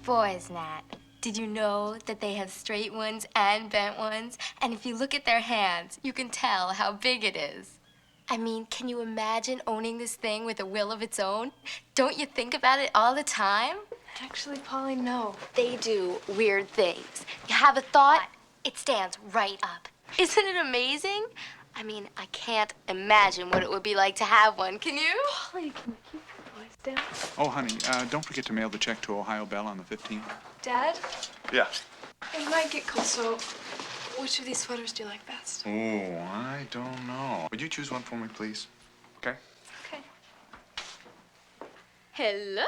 Boys, Nat, did you know that they have straight ones and bent ones? And if you look at their hands, you can tell how big it is. I mean, can you imagine owning this thing with a will of its own? Don't you think about it all the time? Actually, Polly, no. They do weird things. You have a thought, it stands right up. Isn't it amazing? I mean, I can't imagine what it would be like to have one. Can you? Polly, can you keep your voice down? Oh, honey, don't forget to mail the check to Ohio Bell on the 15th. Dad? Yeah. It might get cold, so which of these sweaters do you like best? Oh, I don't know. Would you choose one for me, please? Okay. Okay. Hello.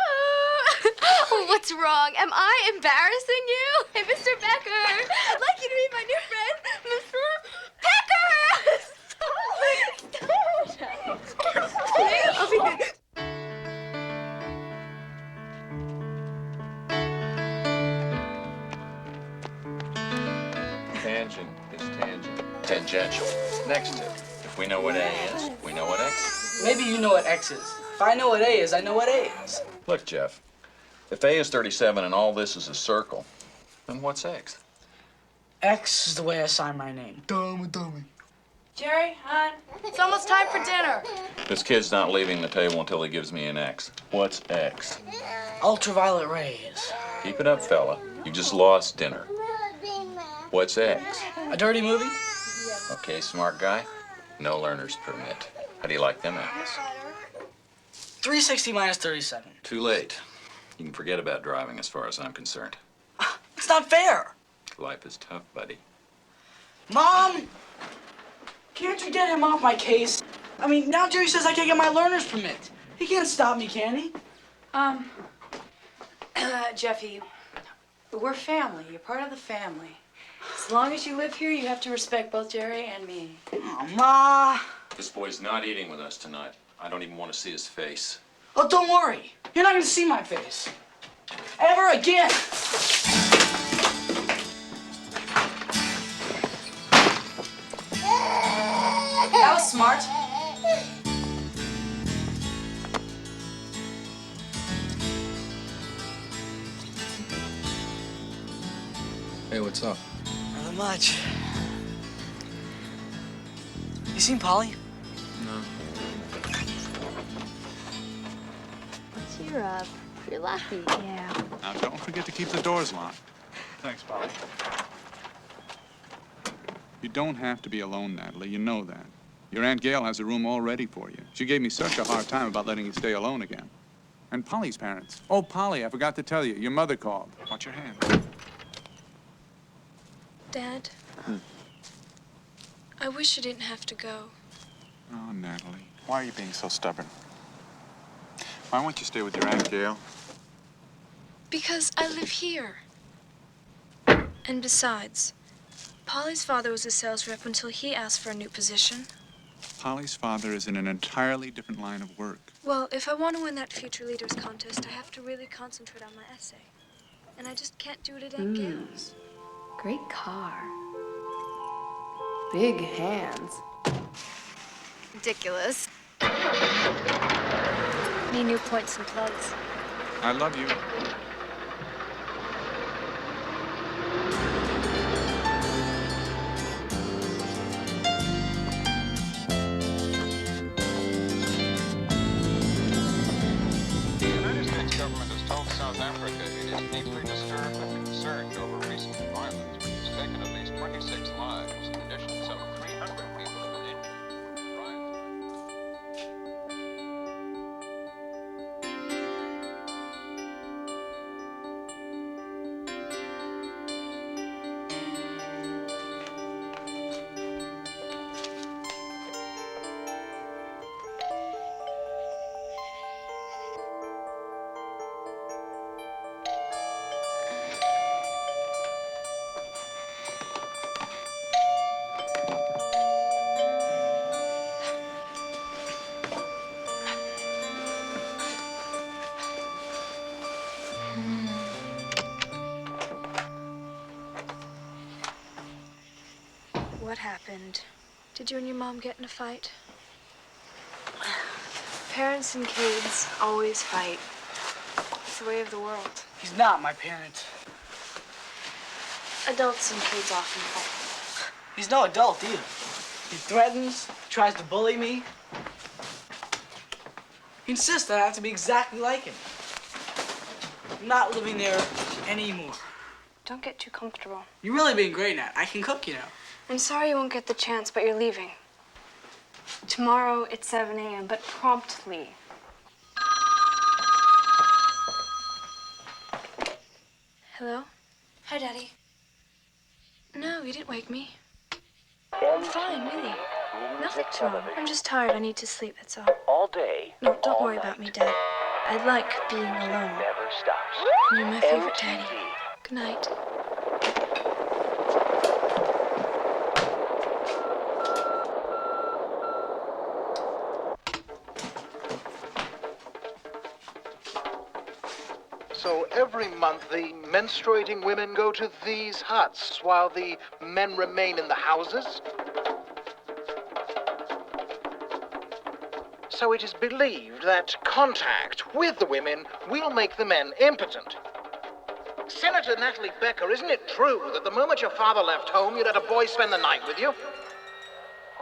What's wrong? Am I embarrassing you? Hey, Mr. Becker, I'd like you to meet my new friend, Mr. Becker. I'll be good. Tangent is tangent. Tangential. Next to. If we know what A is, we know what X is. Maybe you know what X is. If I know what A is, I know what A is. Look, Jeff, if A is 37 and all this is a circle, then what's X? X is the way I sign my name. Dummy. Jerry, hon, it's almost time for dinner. This kid's not leaving the table until he gives me an X. What's X? Ultraviolet rays. Keep it up, fella. You just lost dinner. What's X? A dirty movie? Okay, smart guy. No learner's permit. How do you like them apples? 360 minus 37. Too late. You can forget about driving as far as I'm concerned. It's not fair. Life is tough, buddy. Mom! Can't you get him off my case? I mean, now Jerry says I can't get my learner's permit. He can't stop me, can he? Jeffy, we're family. You're part of the family. As long as you live here, you have to respect both Jerry and me. Oh, Ma. This boy's not eating with us tonight. I don't even want to see his face. Oh, don't worry. You're not going to see my face. Ever again. That was smart. Hey, what's up? Not much. You seen Polly? No. Cheer up. You're lucky. Yeah. Now, don't forget to keep the doors locked. Thanks, Polly. You don't have to be alone, Natalie. You know that. Your Aunt Gail has a room all ready for you. She gave me such a hard time about letting you stay alone again. And Polly's parents. Oh, Polly, I forgot to tell you. Your mother called. Watch your hand. Dad, I wish you didn't have to go. Oh, Natalie. Why are you being so stubborn? Why won't you stay with your Aunt Gail? Because I live here. And besides, Polly's father was a sales rep until he asked for a new position. Polly's father is in an entirely different line of work. Well, if I want to win that Future Leaders contest, I have to really concentrate on my essay. And I just can't do it at Aunt Gail's. Great car. Big hands. Ridiculous. Need new points and plugs. I love you. The United States government has told South Africa it is deeply disturbed and concerned over recent violence, which has taken at least 26 lives. In addition, some 300 people have been injured. Riots. What happened? Did you and your mom get in a fight? Parents and kids always fight. It's the way of the world. He's not my parent. Adults and kids often fight. He's no adult either. He threatens, tries to bully me. He insists that I have to be exactly like him. I'm not living there anymore. Don't get too comfortable. You're really being great, Nat. I can cook, you know. I'm sorry you won't get the chance, but you're leaving. Tomorrow at 7 a.m., but promptly. Hello? Hi, Daddy. No, you didn't wake me. I'm fine, really. Nothing's wrong. I'm just tired. I need to sleep, that's all. All day. No, don't all worry night. about me, Dad. I like being alone. Never stops. You're my favorite MTV. daddy. Good night. So every month the menstruating women go to these huts while the men remain in the houses? So it is believed that contact with the women will make the men impotent. Senator Natalie Becker, isn't it true that the moment your father left home, you let a boy spend the night with you?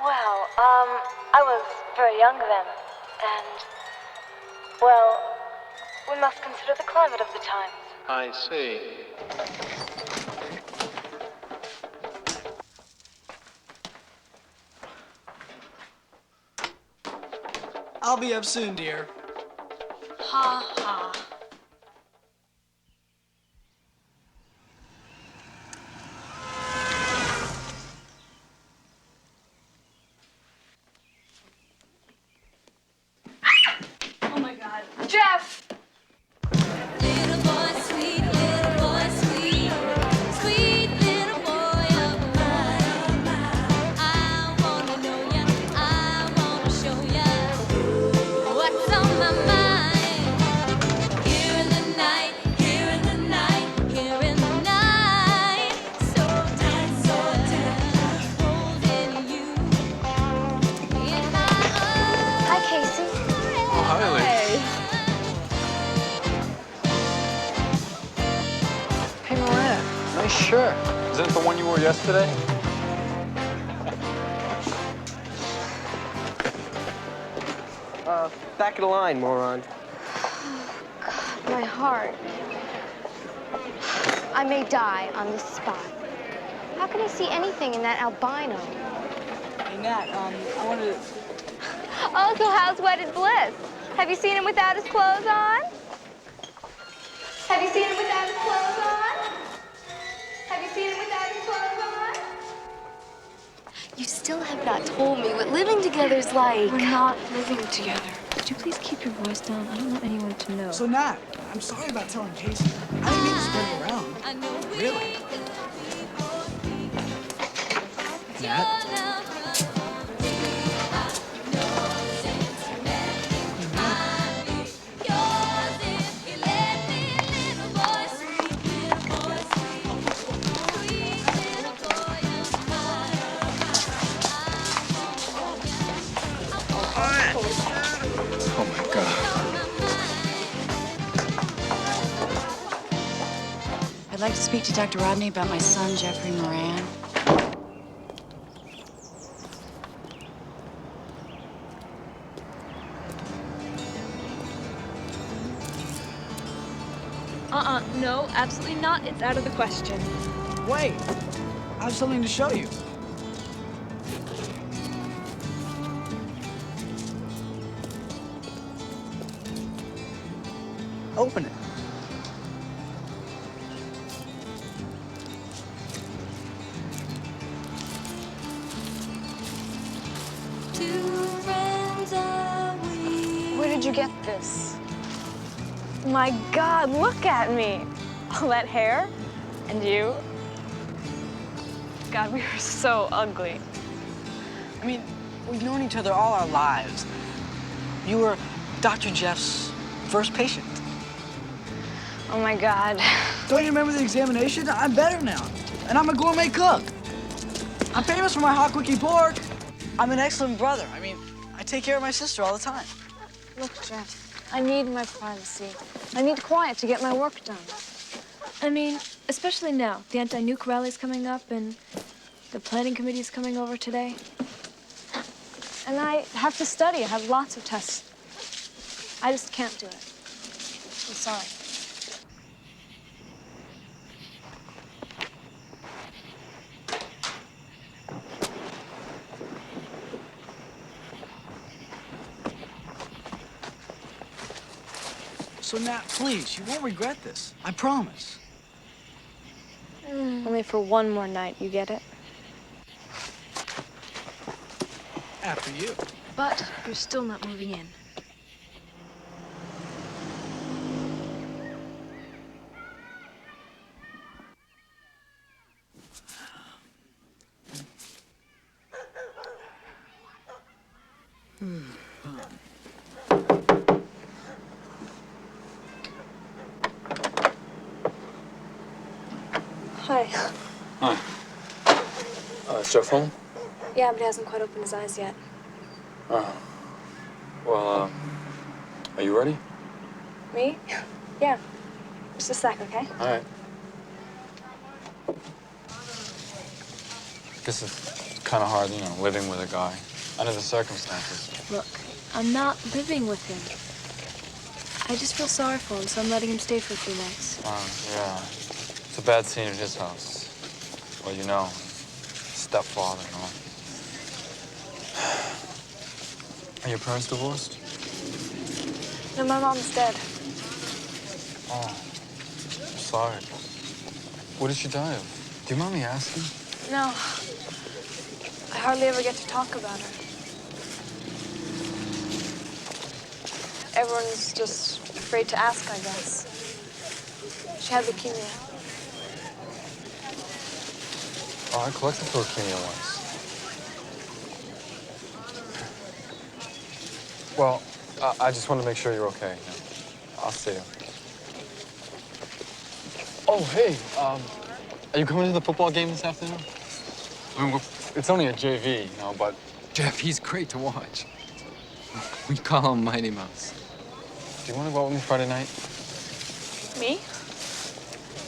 Well, I was very young then, and, well, we must consider the climate of the times. I see. I'll be up soon, dear. Ha ha. Oh my God. Jeff! Little boy, sweet, sweet little boy of mine. I wanna know ya, I wanna show ya what's on my mind. Here in the night, here in the night, here in the night. So tight, holding you in my arms. Hi, Casey. Hi, Lee. Hey, Miranda. Nice shirt. Is that the one you wore yesterday? Back of the line, moron. My heart. I may die on this spot. How can I see anything in that albino? Hey, Nat, I wanted to... Oh, so how's Wedded Bliss? Have you seen him without his clothes on? Have you seen him without his clothes on? Have you seen him without his clothes on? You still have not told me what living together's like. We're not living together. Could you please keep your voice down? I don't want anyone to know. So, Nat, I'm sorry about telling Casey. I didn't mean to spread it around. I know Really? Nat? Oh my God. I'd like to speak to Dr. Rodney about my son, Jeffrey Moran. No, absolutely not. It's out of the question. Wait. I have something to show you. Open it. Where did you get this? My God, look at me. All that hair, and you. God, we were so ugly. I mean, we've known each other all our lives. You were Dr. Jeff's first patient. Oh my God. Don't you remember the examination? I'm better now, and I'm a gourmet cook. I'm famous for my hot cookie pork. I'm an excellent brother. I mean, I take care of my sister all the time. Look, Jeff, I need my privacy. I need quiet to get my work done. I mean, especially now. The anti-nuke rally's coming up, and the planning committee's coming over today. And I have to study. I have lots of tests. I just can't do it. I'm sorry. So, Nat, please, you won't regret this. I promise. Only for one more night, you get it? After you. But you're still not moving in. Hi. Hi. Is Jeff home? Yeah, but he hasn't quite opened his eyes yet. Oh. Well, are you ready? Me? Yeah. Just a sec, okay? All right. Guess it's kind of hard, you know, living with a guy under the circumstances. Look, I'm not living with him. I just feel sorry for him, so I'm letting him stay for a few nights. Yeah. It's a bad scene at his house. Well, you know, stepfather and all. Are your parents divorced? No, my mom's dead. Oh, I'm sorry. What did she die of? Do you mind me asking? No. I hardly ever get to talk about her. Everyone's just afraid to ask, I guess. She had leukemia. Oh, I collected for leukemia once. Well, I just wanted to make sure you're okay. I'll see you. Oh, hey, are you coming to the football game this afternoon? I mean, it's only a JV, you know, but... Jeff, he's great to watch. We call him Mighty Mouse. Do you want to go out with me Friday night? Me?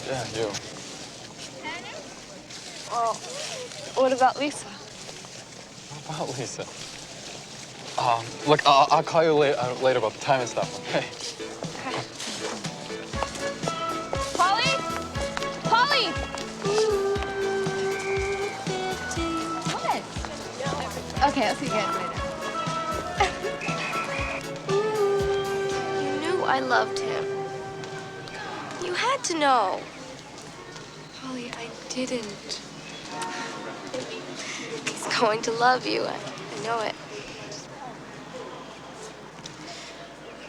Yeah, you. Well, what about Lisa? What about Lisa? Look, I'll call you later about the time and stuff, okay? Polly? Polly! What? Okay, I'll see you guys later. You knew I loved him. You had to know. Polly, I didn't. He's going to love you. I know it.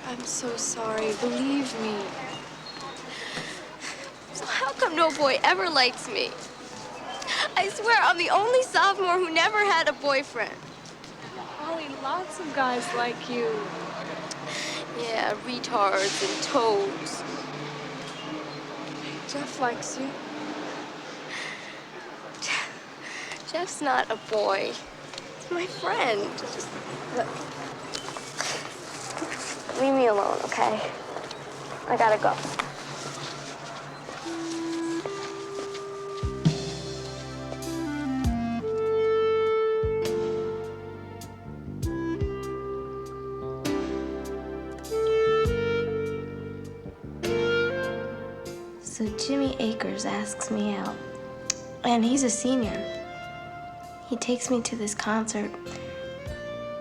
I'm so sorry. Believe me. So how come no boy ever likes me? I swear I'm the only sophomore who never had a boyfriend. Polly, lots of guys like you. Yeah, retards and toads. Jeff likes you. Jeff's not a boy. He's my friend. Just look. Leave me alone, okay? I gotta go. So Jimmy Akers asks me out. And he's a senior. He takes me to this concert,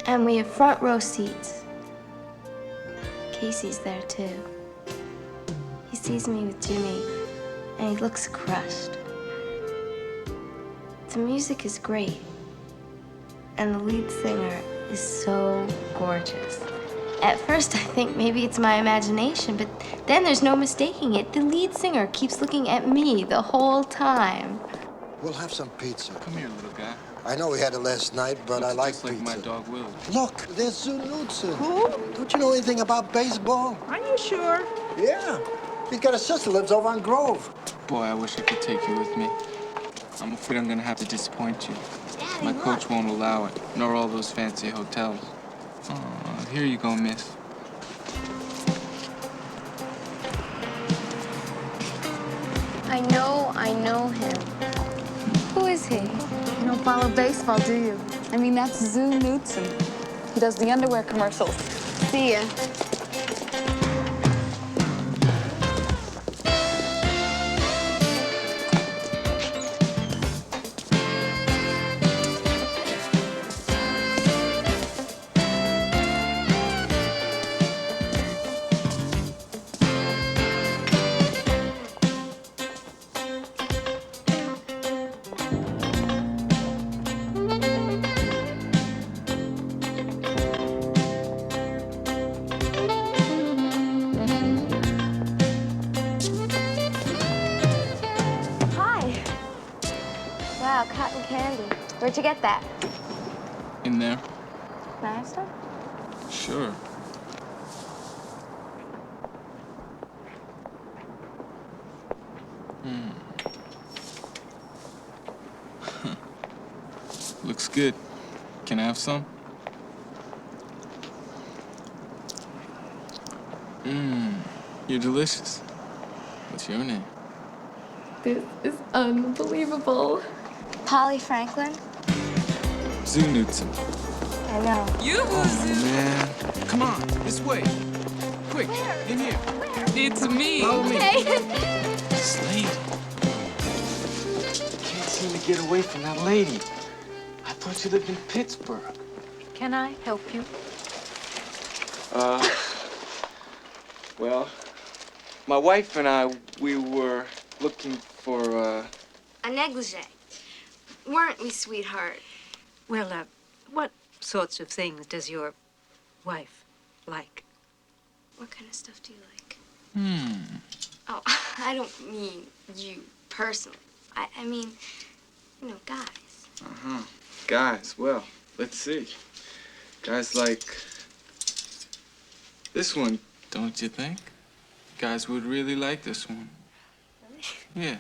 and we have front row seats. Casey's there too. He sees me with Jimmy, and he looks crushed. The music is great, and the lead singer is so gorgeous. At first, I think maybe it's my imagination, but then there's no mistaking it. The lead singer keeps looking at me the whole time. We'll have some pizza. Come here, little guy. I know we had it last night, but I like Just like pizza. my dog Willie. Look, there's Jude. Who? Don't you know anything about baseball? Are you sure? Yeah. He's got a sister lives over on Grove. Boy, I wish I could take you with me. I'm afraid I'm gonna have to disappoint you. Daddy, My coach won't allow it, nor all those fancy hotels. Oh, here you go, miss. I know him. Who is he? You don't follow baseball, do you? I mean, that's Jude. He does the underwear commercials. See ya. Wow, cotton candy. Where'd you get that? In there? Can I have some? Sure. Looks good. Can I have some? You're delicious. What's your name? This is unbelievable. Polly Franklin? Jude. I know. Oh, man. Come on, this way. Quick, in here. It's me. Follow me. Slade. Can't seem to get away from that lady. I thought you lived in Pittsburgh. Can I help you? Well, my wife and I, we were looking for, A negligee. Weren't we, sweetheart? Well, what sorts of things does your wife like? What kind of stuff do you like? Hmm. Oh, I don't mean you personally. I mean, you know, guys. Uh-huh. Guys, well, let's see. Guys like this one, don't you think? Guys would really like this one. Really? Yeah.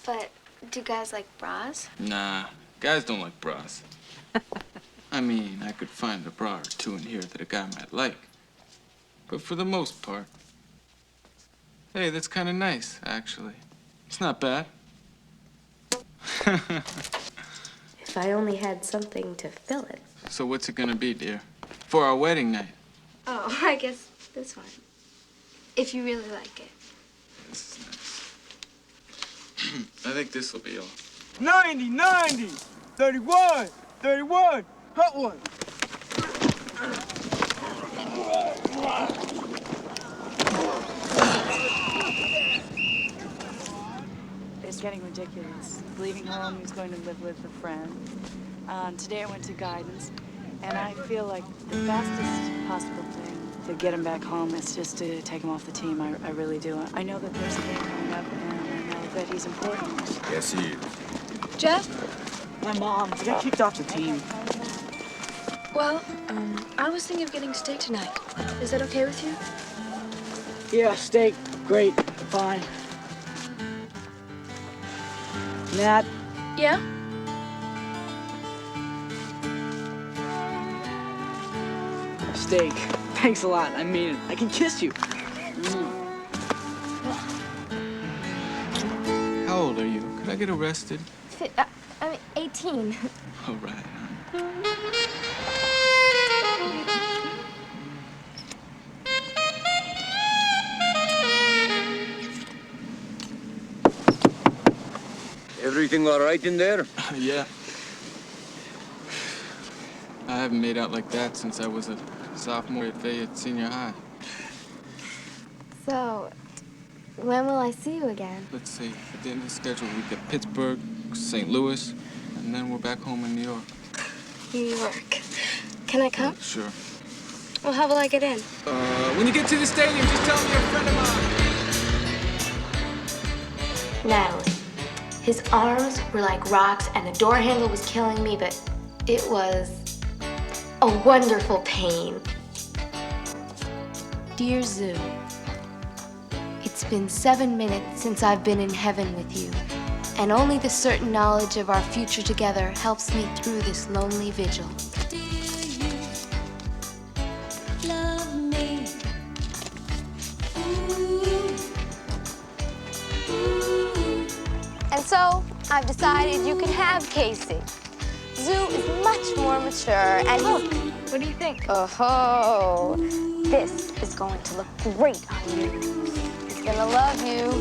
But do guys like bras? Nah, guys don't like bras. I mean, I could find a bra or two in here that a guy might like. But for the most part, hey, that's kind of nice, actually. It's not bad. If I only had something to fill it. So what's it gonna be, dear? For our wedding night? Oh, I guess this one. If you really like it. This is nice. I think this will be all. 90, 90, 31, 31, hot one. It's getting ridiculous. Leaving home, he's going to live with a friend. Today I went to guidance, and I feel like the fastest possible thing to get him back home is just to take him off the team. I really do. I know that there's a game coming up, and I know that he's important. Yes, he is. Jeff? My mom, I got kicked off the team. Well, I was thinking of getting steak tonight. Is that okay with you? Yeah, steak, great, fine. Nat? Yeah? Steak. Thanks a lot. I mean it. I can kiss you. How old are you? Could I get arrested? I mean, 18. All right, hon. Everything all right in there? Yeah. I haven't made out like that since I was a sophomore at Fayette Senior High. So, when will I see you again? Let's see, at the end of the schedule, we get Pittsburgh, St. Louis, and then we're back home in New York. New York. Can I come? Sure. Well, how will I get in? When you get to the stadium, just tell me you're a friend of mine. Natalie. His arms were like rocks and the door handle was killing me, but it was a wonderful pain. Dear Zoo, it's been 7 minutes since I've been in heaven with you, and only the certain knowledge of our future together helps me through this lonely vigil. Love me. And so, I've decided you can have Casey. Zoo is much more mature and What do you think? Oh, this is going to look great on you. He's gonna love you.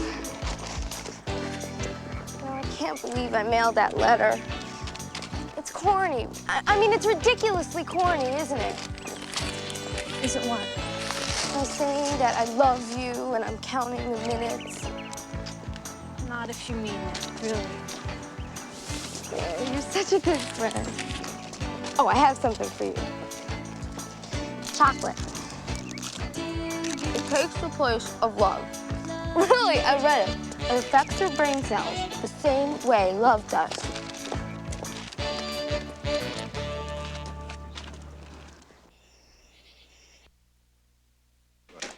Oh, I can't believe I mailed that letter. It's corny. I mean, it's ridiculously corny, isn't it? Is it what? I'm saying that I love you and I'm counting the minutes. Not if you mean it, really. Yeah, you're such a good friend. Oh, I have something for you. Chocolate. It takes the place of love. Really, I read it. It affects your brain cells the same way love does.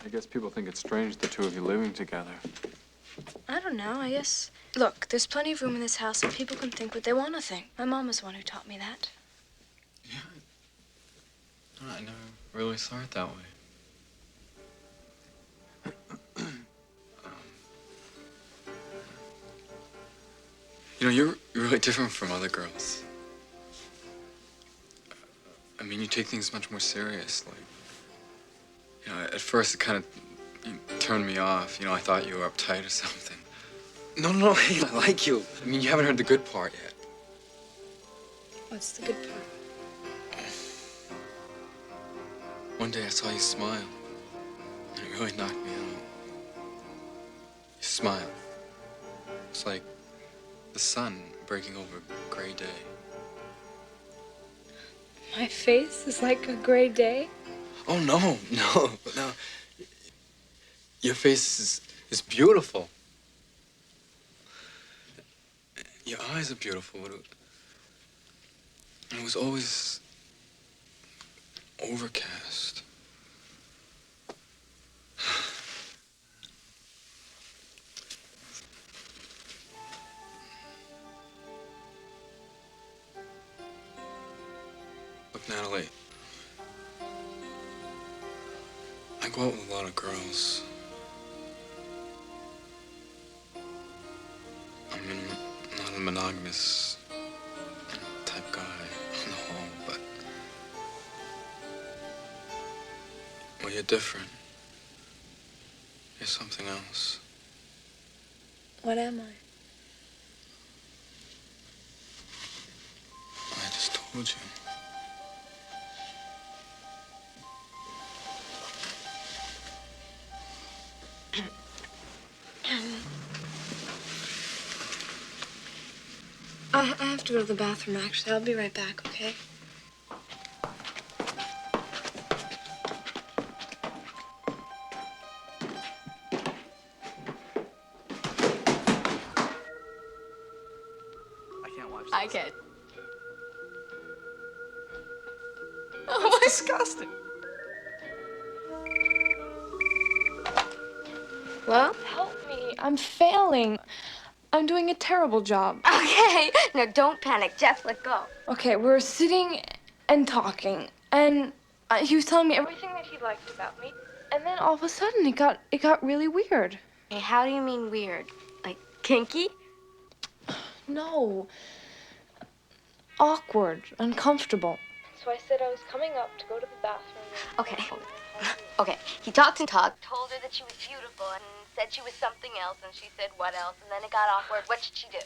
I guess people think it's strange, the two of you living together. I don't know, I guess. Look, there's plenty of room in this house and people can think what they want to think. My mom was the one who taught me that. I never really saw it that way. You know, you're really different from other girls. I mean, you take things much more seriously. You know, at first it kind of turned me off. You know, I thought you were uptight or something. No, hey, I like you. I mean, you haven't heard the good part yet. What's the good part? One day I saw you smile, and it really knocked me out. You smile. It's like the sun breaking over a gray day. My face is like a gray day? Oh, no. Your face is beautiful. Your eyes are beautiful. It was always overcast. Look, Natalie, I go out with a lot of girls. I'm not a monogamous type guy on the whole, but well, you're different. You're something else. What am I? I just told you. I have to go to the bathroom, actually. I'll be right back, okay? I can't watch this. I can. Oh, it's disgusting. Well? Help me. I'm failing. I'm doing a terrible job. Okay, now don't panic. Jeff, let go. Okay, we're sitting and talking, and he was telling me everything that he liked about me, and then all of a sudden it got really weird. Hey, how do you mean weird? Like kinky? No. Awkward, uncomfortable. So I said I was coming up to go to the bathroom. Okay. Okay, he talked and talked, told her that she was beautiful and said she was something else, and she said what else, and then it got awkward. What should she do?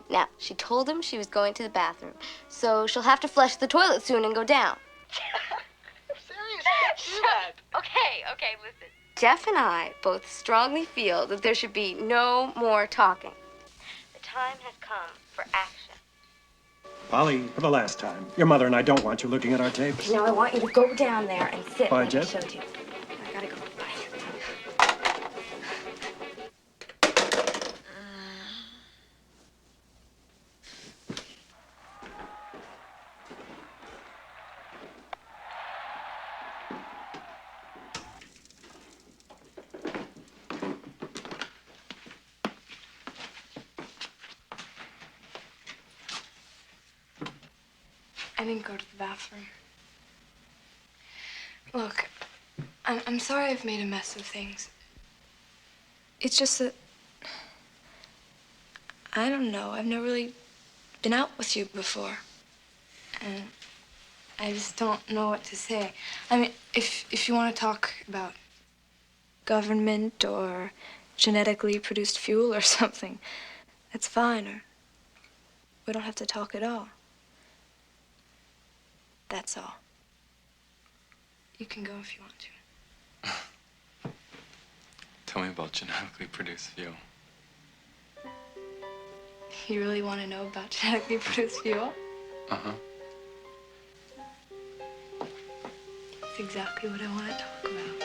Now, she told him she was going to the bathroom, so she'll have to flush the toilet soon and go down. Okay, listen. Jeff and I both strongly feel that there should be no more talking. The time has come for action. Polly, for the last time, your mother and I don't want you looking at our tapes. Now I want you to go down there and sit Bye, like I Jeff. showed you. I gotta go. Bye. I didn't go to the bathroom. Look, I'm sorry I've made a mess of things. It's just that, I don't know, I've never really been out with you before. And I just don't know what to say. I mean, if you want to talk about government or genetically produced fuel or something, that's fine, or we don't have to talk at all. That's all. You can go if you want to. Tell me about genetically produced fuel. You really want to know about genetically produced fuel? Uh-huh. It's exactly what I want to talk about.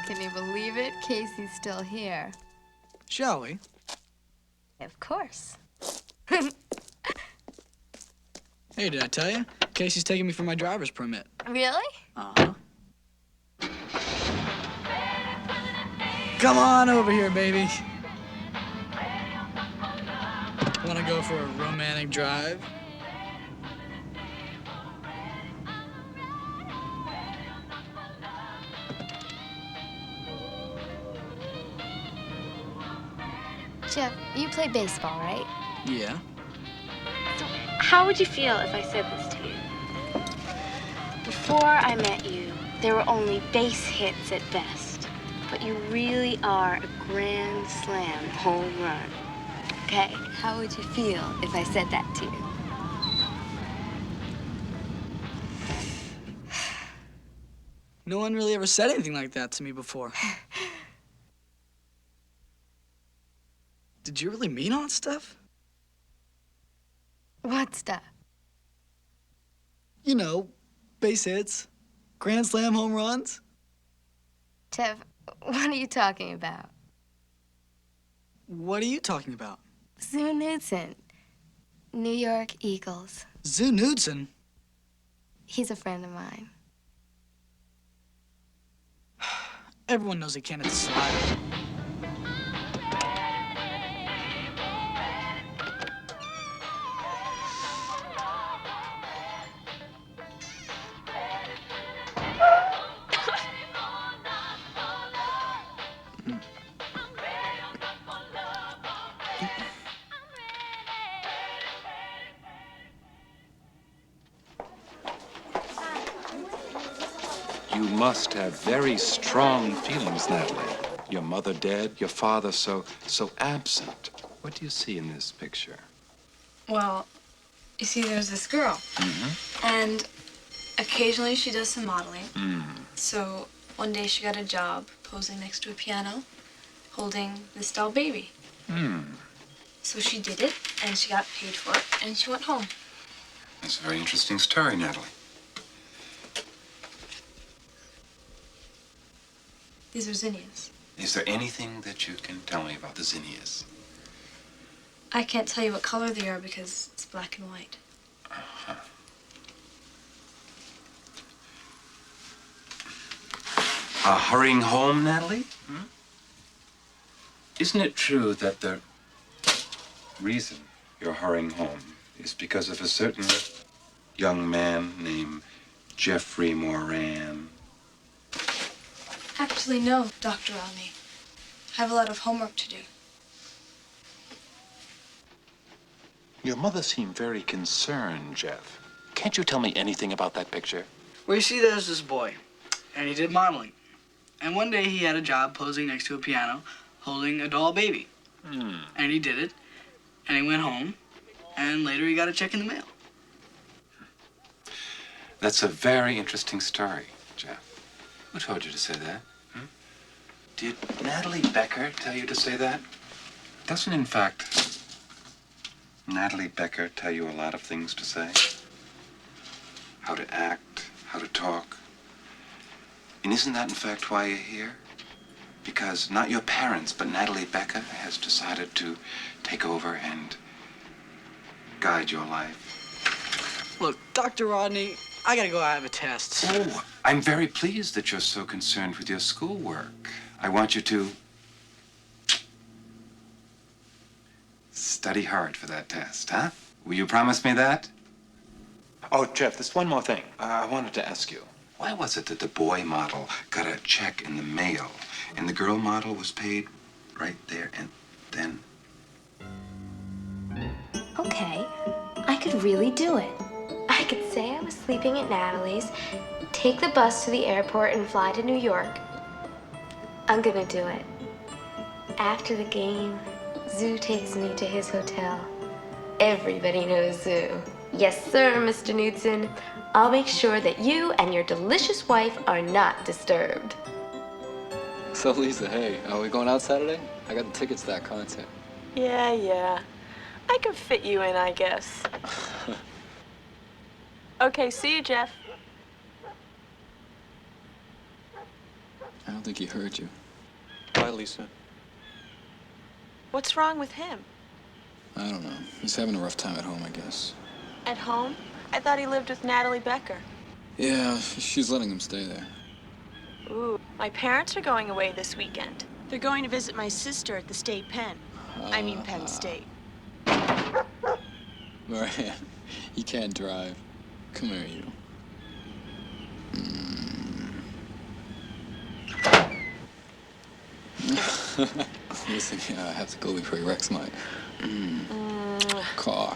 Can you believe it? Casey's still here. Shall we? Of course. Hey, did I tell you? Casey's taking me for my driver's permit. Really? Uh-huh. Come on over here, baby. Want to go for a romantic drive? Jeff, you play baseball, right? Yeah. How would you feel if I said this to you? Before I met you, there were only base hits at best. But you really are a grand slam home run. Okay? How would you feel if I said that to you? No one really ever said anything like that to me before. Did you really mean all that stuff? What stuff? You know, base hits, grand slam home runs. Jeff, what are you talking about? What are you talking about? Sue Knudsen, New York Eagles. Sue Knudsen? He's a friend of mine. Everyone knows he can't hit the slider. You must have very strong feelings, Natalie. Your mother dead, your father so absent. What do you see in this picture? Well, you see, there's this girl. And occasionally she does some modeling. So one day she got a job posing next to a piano, holding this doll baby. So she did it, and she got paid for it, and she went home. That's a very interesting story, Natalie. These are zinnias. Is there anything that you can tell me about the zinnias? I can't tell you what color they are because it's black and white. Hurrying home, Natalie? Isn't it true that the reason you're hurrying home is because of a certain young man named Jeffrey Moran? Actually, no, Dr. Alney. I have a lot of homework to do. Your mother seemed very concerned, Jeff. Can't you tell me anything about that picture? Well, you see, there's this boy. and he did modeling. And one day he had a job posing next to a piano, holding a doll baby. And he did it, and he went home, and later he got a check in the mail. That's a very interesting story, Jeff. Who told you to say that? Did Natalie Becker tell you to say that? Doesn't, in fact, Natalie Becker tell you a lot of things to say? How to act, how to talk. And isn't that, in fact, why you're here? Because not your parents, but Natalie Becker has decided to take over and guide your life. Look, Dr. Rodney, I gotta go. I have a test. Oh, I'm very pleased that you're so concerned with your schoolwork. I want you to study hard for that test, huh? Will you promise me that? Oh, Jeff, there's one more thing. I wanted to ask you. Why was it that the boy model got a check in the mail and the girl model was paid right there and then? Okay, I could really do it. I could say I was sleeping at Natalie's, take the bus to the airport and fly to New York. I'm gonna do it. After the game, Zoo takes me to his hotel. Everybody knows Zoo. Yes, sir, Mr. Knudsen. I'll make sure that you and your delicious wife are not disturbed. So, Lisa, hey, are we going out Saturday? I got the tickets to that concert. Yeah. I can fit you in, I guess. Okay, see you, Jeff. I don't think he heard you. Bye, Lisa. What's wrong with him? I don't know. He's having a rough time at home, I guess. At home? I thought he lived with Natalie Becker. Yeah, she's letting him stay there. Ooh, my parents are going away this weekend. They're going to visit my sister at the state pen. I mean Penn State. Marianne, you can't drive. Come here, you. Listen, yeah, I have to go before he wrecks my car.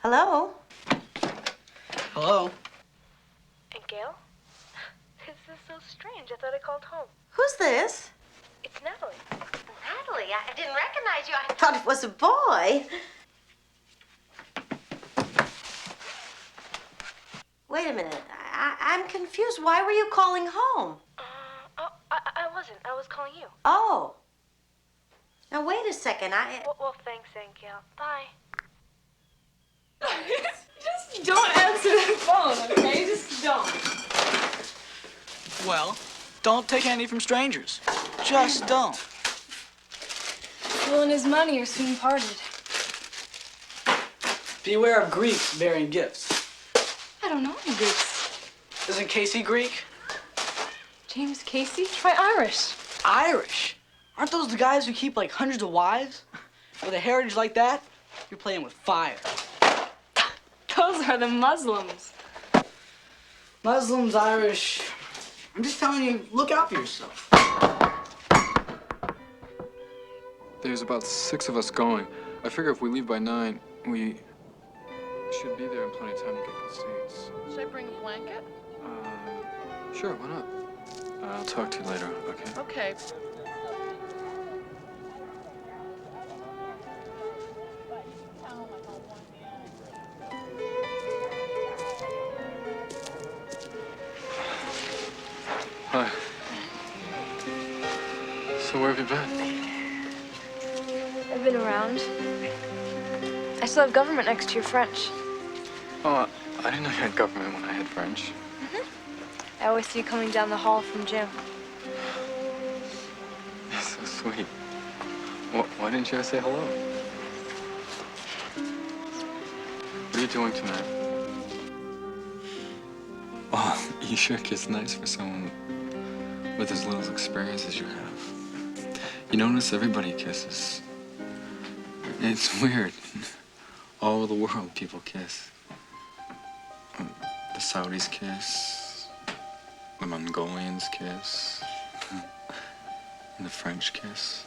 Hello? Hello? And Gail? This is so strange. I thought I called home. Who's this? It's Natalie. Natalie, I didn't recognize you. I thought it was a boy. Wait a minute. I'm confused. Why were you calling home? I wasn't. I was calling you. Oh. Now, wait a second. Well, thanks, Aunt Gail. Bye. Just don't answer the phone, okay? Just don't. Well, don't take any from strangers. Just don't. Fool and his money are soon parted. Beware of Greeks bearing gifts. I don't know any Greeks. Isn't Casey Greek? James Casey? Try Irish. Irish? Aren't those the guys who keep like hundreds of wives? With a heritage like that, you're playing with fire. Those are the Muslims. Muslims, Irish. I'm just telling you, look out for yourself. There's about 6 of us going. I figure if we leave by 9, we should be there in plenty of time to get good seats. Should I bring a blanket? Sure, why not? I'll talk to you later, okay? Okay. Hi. So where have you been? I've been around. I still have government next to your French. Oh, I didn't know you had government when I had French. I always see you coming down the hall from gym. That's so sweet. Why didn't you ever say hello? What are you doing tonight? Oh, you sure kiss nice for someone with as little experience as you have. You notice everybody kisses. It's weird. All over the world, people kiss. The Saudis kiss. The Mongolians kiss. And the French kiss.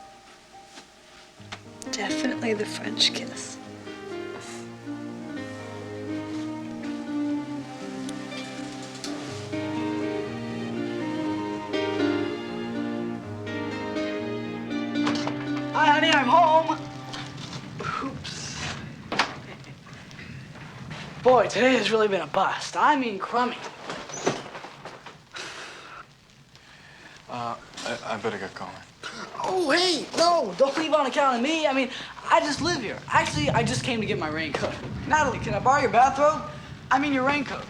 Definitely the French kiss. Hi, honey, I'm home. Oops. Boy, today has really been a bust. I mean, crummy. I better get going. Oh, hey, no, don't leave on account of me. I mean, I just live here. Actually, I just came to get my raincoat. Natalie, can I borrow your bathrobe? I mean, your raincoat.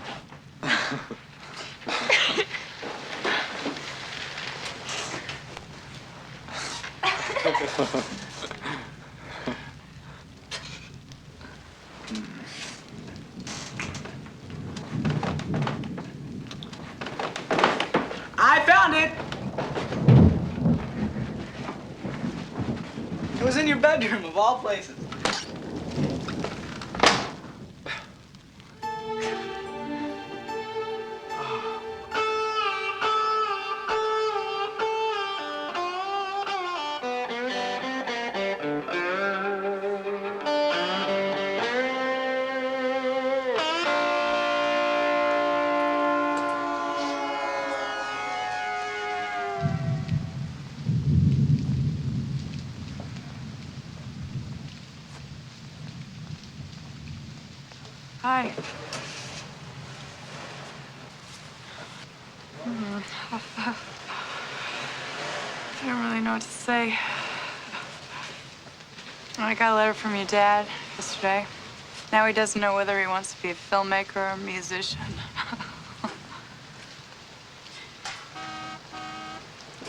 I found it. It was in your bedroom, of all places. Hi. I don't really know what to say. I got a letter from your dad yesterday. Now he doesn't know whether he wants to be a filmmaker or a musician.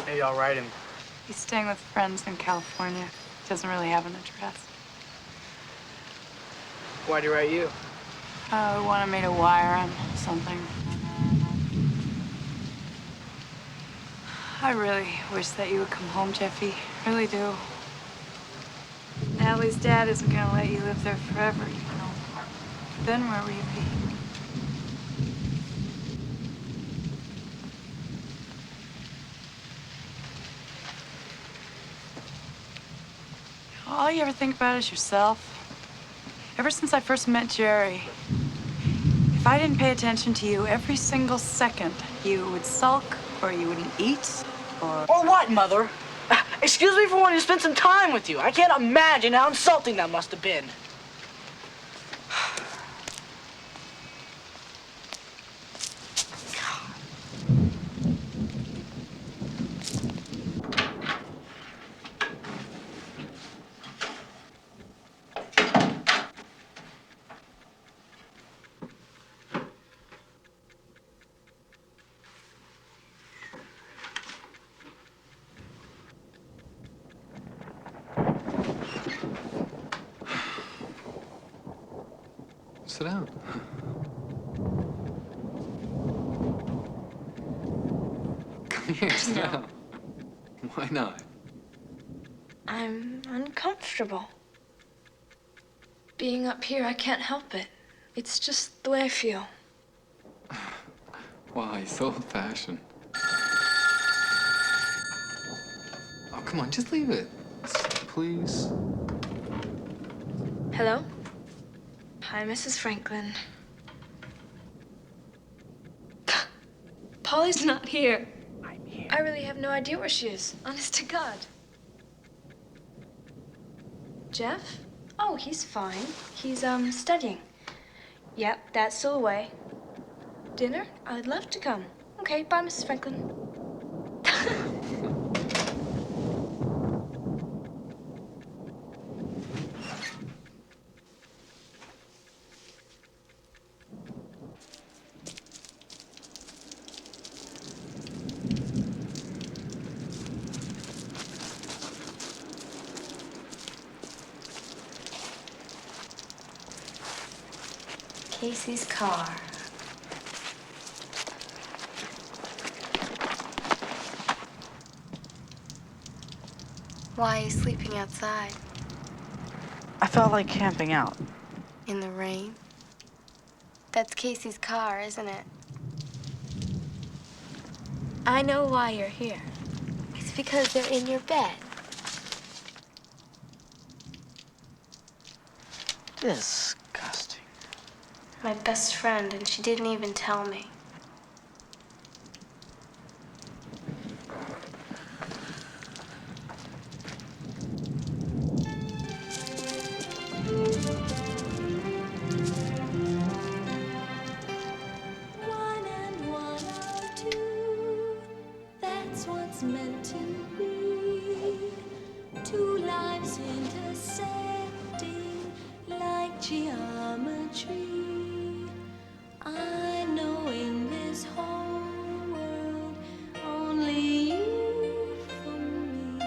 Maybe I'll write him. He's staying with friends in California. Doesn't really have an address. Why'd he write you? He wanted me to wire him something. I really wish that you would come home, Jeffy. Really do. Natalie's dad isn't gonna let you live there forever, you know. Then where will you be? All you ever think about is yourself. Ever since I first met Jerry, if I didn't pay attention to you every single second, you would sulk, or you wouldn't eat, or... Or what, Mother? Excuse me for wanting to spend some time with you. I can't imagine how insulting that must have been. Sit down. Come here, sit down. Why not? I'm uncomfortable. Being up here, I can't help it. It's just the way I feel. Why, so old-fashioned. Oh, come on, just leave it. Please. Hello? Hi, Mrs. Franklin. Polly's not here. I'm here. I really have no idea where she is. Honest to God. Jeff? Oh, he's fine. He's, studying. Yep, that's still away. Dinner? I'd love to come. Okay, bye, Mrs. Franklin. Casey's car. Why are you sleeping outside? I felt like camping out. In the rain? That's Casey's car, isn't it? I know why you're here. It's because they're in your bed. Disgusting. My best friend, and she didn't even tell me. One and one are two. That's what's meant to be. Two lives intersecting like geometry. I know in this whole world only you for me.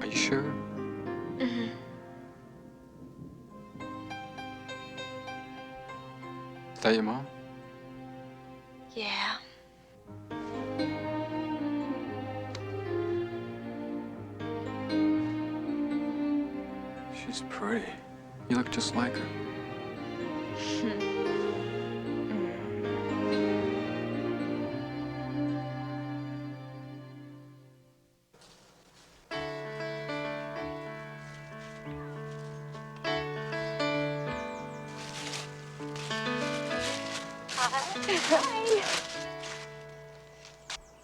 Are you sure? Mm-hmm. Is that your mom? Yeah. She's pretty. You look just like her.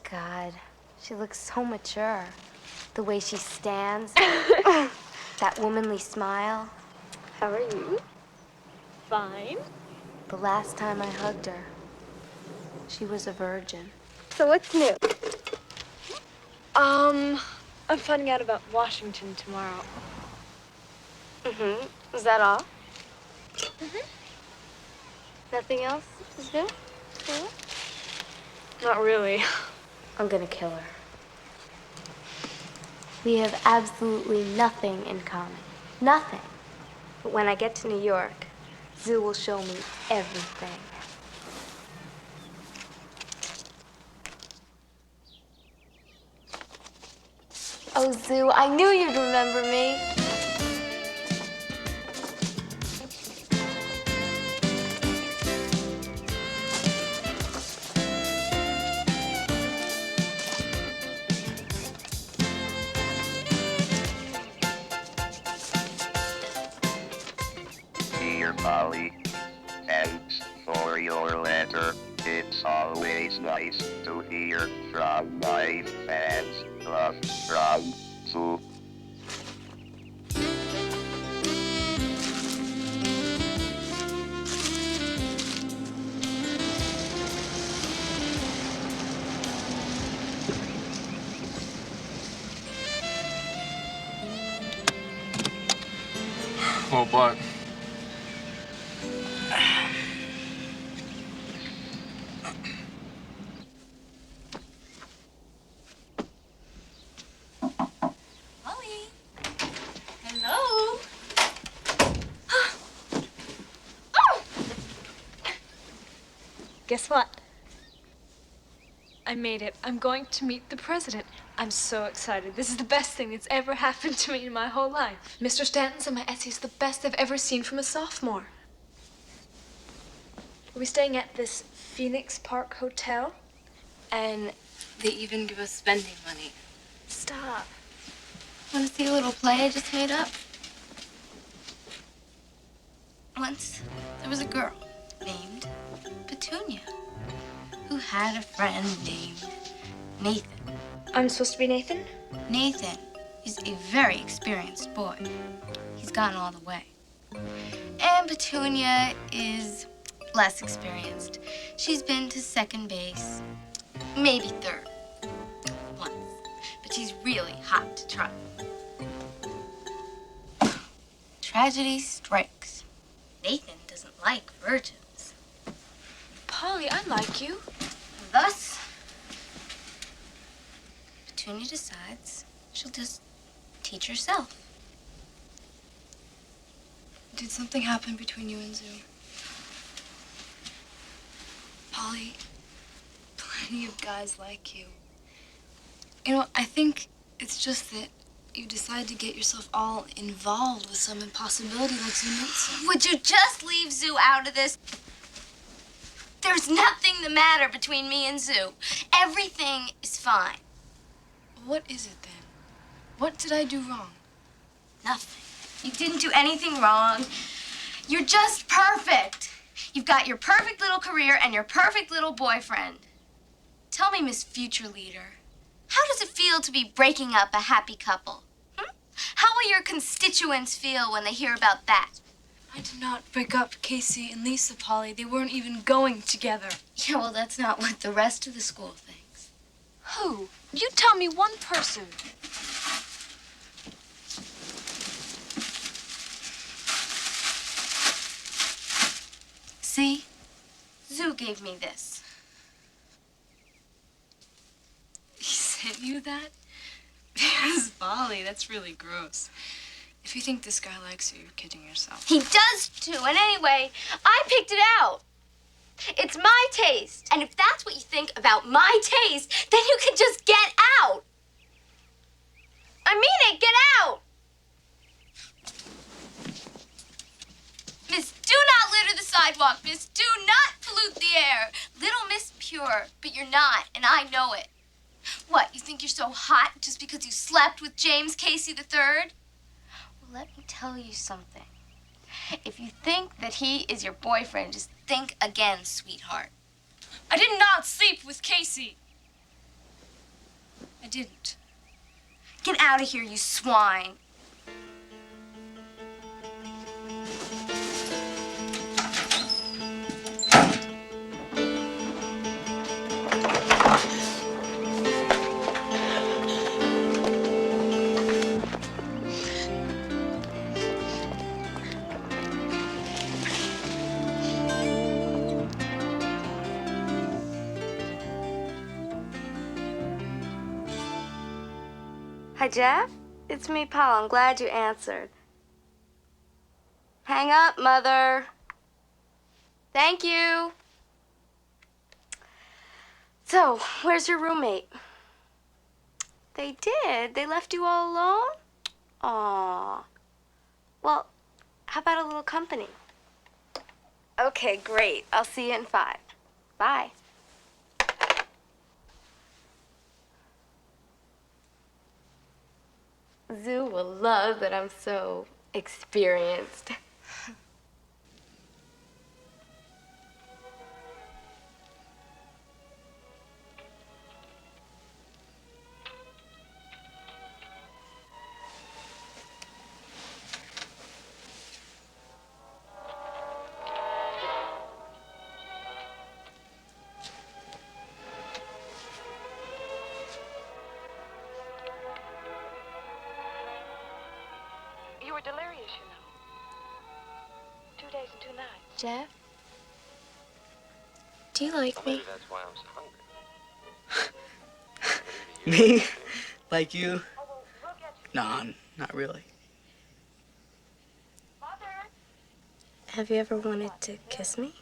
God, she looks so mature. The way she stands, that womanly smile. How are you? Fine. The last time I hugged her, she was a virgin. So what's new? I'm finding out about Washington tomorrow. Mm-hmm. Is that all? Mm-hmm. Nothing else is new? Not really. I'm gonna kill her. We have absolutely nothing in common. Nothing. But when I get to New York, Zoo will show me everything. Oh, Zoo, I knew you'd remember me. Dear Polly, thanks for your letter. It's always nice to hear from my fans. Love from Zoo. Well, but Molly. Hello. Guess what? I made it. I'm going to meet the president. I'm so excited. This is the best thing that's ever happened to me in my whole life. Mr. Stanton said my essay's the best I've ever seen from a sophomore. We'll be staying at this Phoenix Park Hotel. And they even give us spending money. Stop. Want to see a little play I just made up? Once, there was a girl named Petunia who had a friend named Nathan. I'm supposed to be Nathan? Nathan is a very experienced boy. He's gotten all the way. And Petunia is less experienced. She's been to second base, maybe third, once. But she's really hot to try. Tragedy strikes. Nathan doesn't like virgins. Polly, I like you. Thus, Petunia decides she'll just teach herself. Did something happen between you and Zoo? Polly, plenty of guys like you. You know, I think it's just that you decide to get yourself all involved with some impossibility like Zoo Newton. Would you just leave Zoo out of this? There's nothing the matter between me and Zoo. Everything is fine. What is it then? What did I do wrong? Nothing. You didn't do anything wrong. You're just perfect. You've got your perfect little career and your perfect little boyfriend. Tell me, Miss Future Leader, how does it feel to be breaking up a happy couple? How will your constituents feel when they hear about that? I did not break up Casey and Lisa, Polly. They weren't even going together. Yeah, well, that's not what the rest of the school thinks. Who? You tell me one person. See? Zoo gave me this. He sent you that? There's Polly. That's really gross. If you think this guy likes you, you're kidding yourself. He does too, and anyway, I picked it out. It's my taste, and if that's what you think about my taste, then you can just get out. I mean it, get out. Miss, do not litter the sidewalk. Miss, do not pollute the air. Little Miss Pure, but you're not, and I know it. What, you think you're so hot just because you slept with James Casey III? Well, let me tell you something. If you think that he is your boyfriend, just think again, sweetheart. I did not sleep with Casey. I didn't. Get out of here, you swine. Hi, Jeff. It's me, Paul. I'm glad you answered. Hang up, Mother. Thank you. So, where's your roommate? They did? They left you all alone? Aw. Well, how about a little company? Okay, great. I'll see you in 5. Bye. Zoo will love that I'm so experienced. You were delirious, you know. 2 days and 2 nights. Jeff? Do you like me? That's why I'm so hungry. Me? Like you? Nah, not really. Have you ever wanted to kiss me?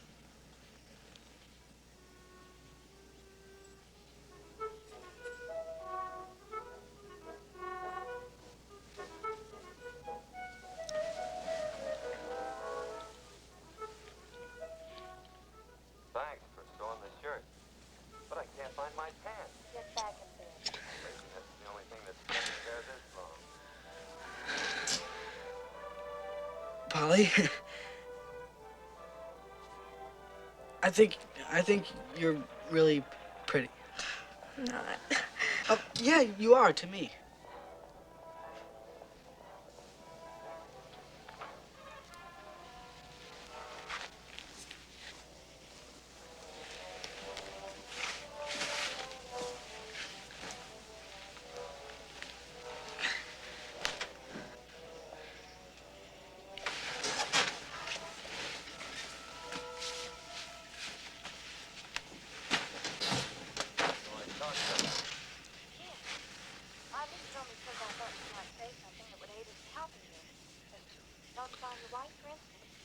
Thanks for sewing the shirt. But I can't find my pants. Get back in there. That's the only thing that's kept me there this long. Polly? I think you're really pretty. Not. Yeah, you are to me.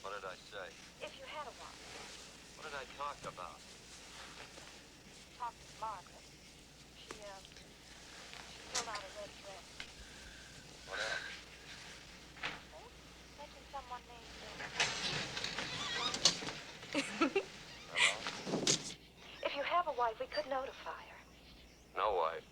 What did I say? If you had a walk. What did I talk about? talking to Margaret. She filled out a red dress. What else? Mentioned someone named... If you have a wife, we could notify her. No wife.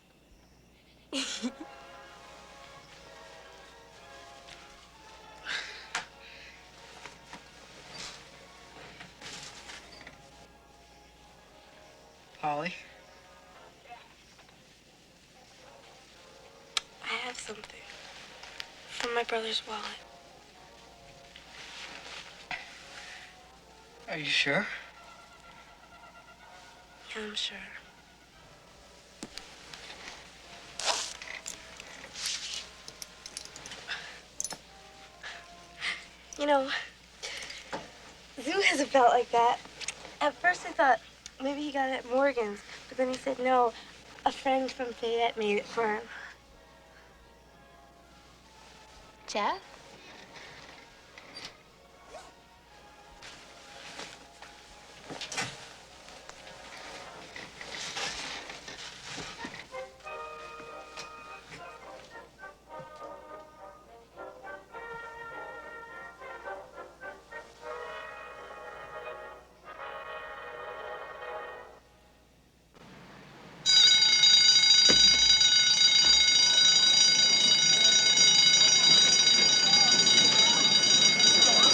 Polly? I have something from my brother's wallet. Are you sure? Yeah, I'm sure. You know, Zoo has a belt like that. At first I thought maybe he got it at Morgan's, but then he said no, a friend from Fayette made it for him. Jeff?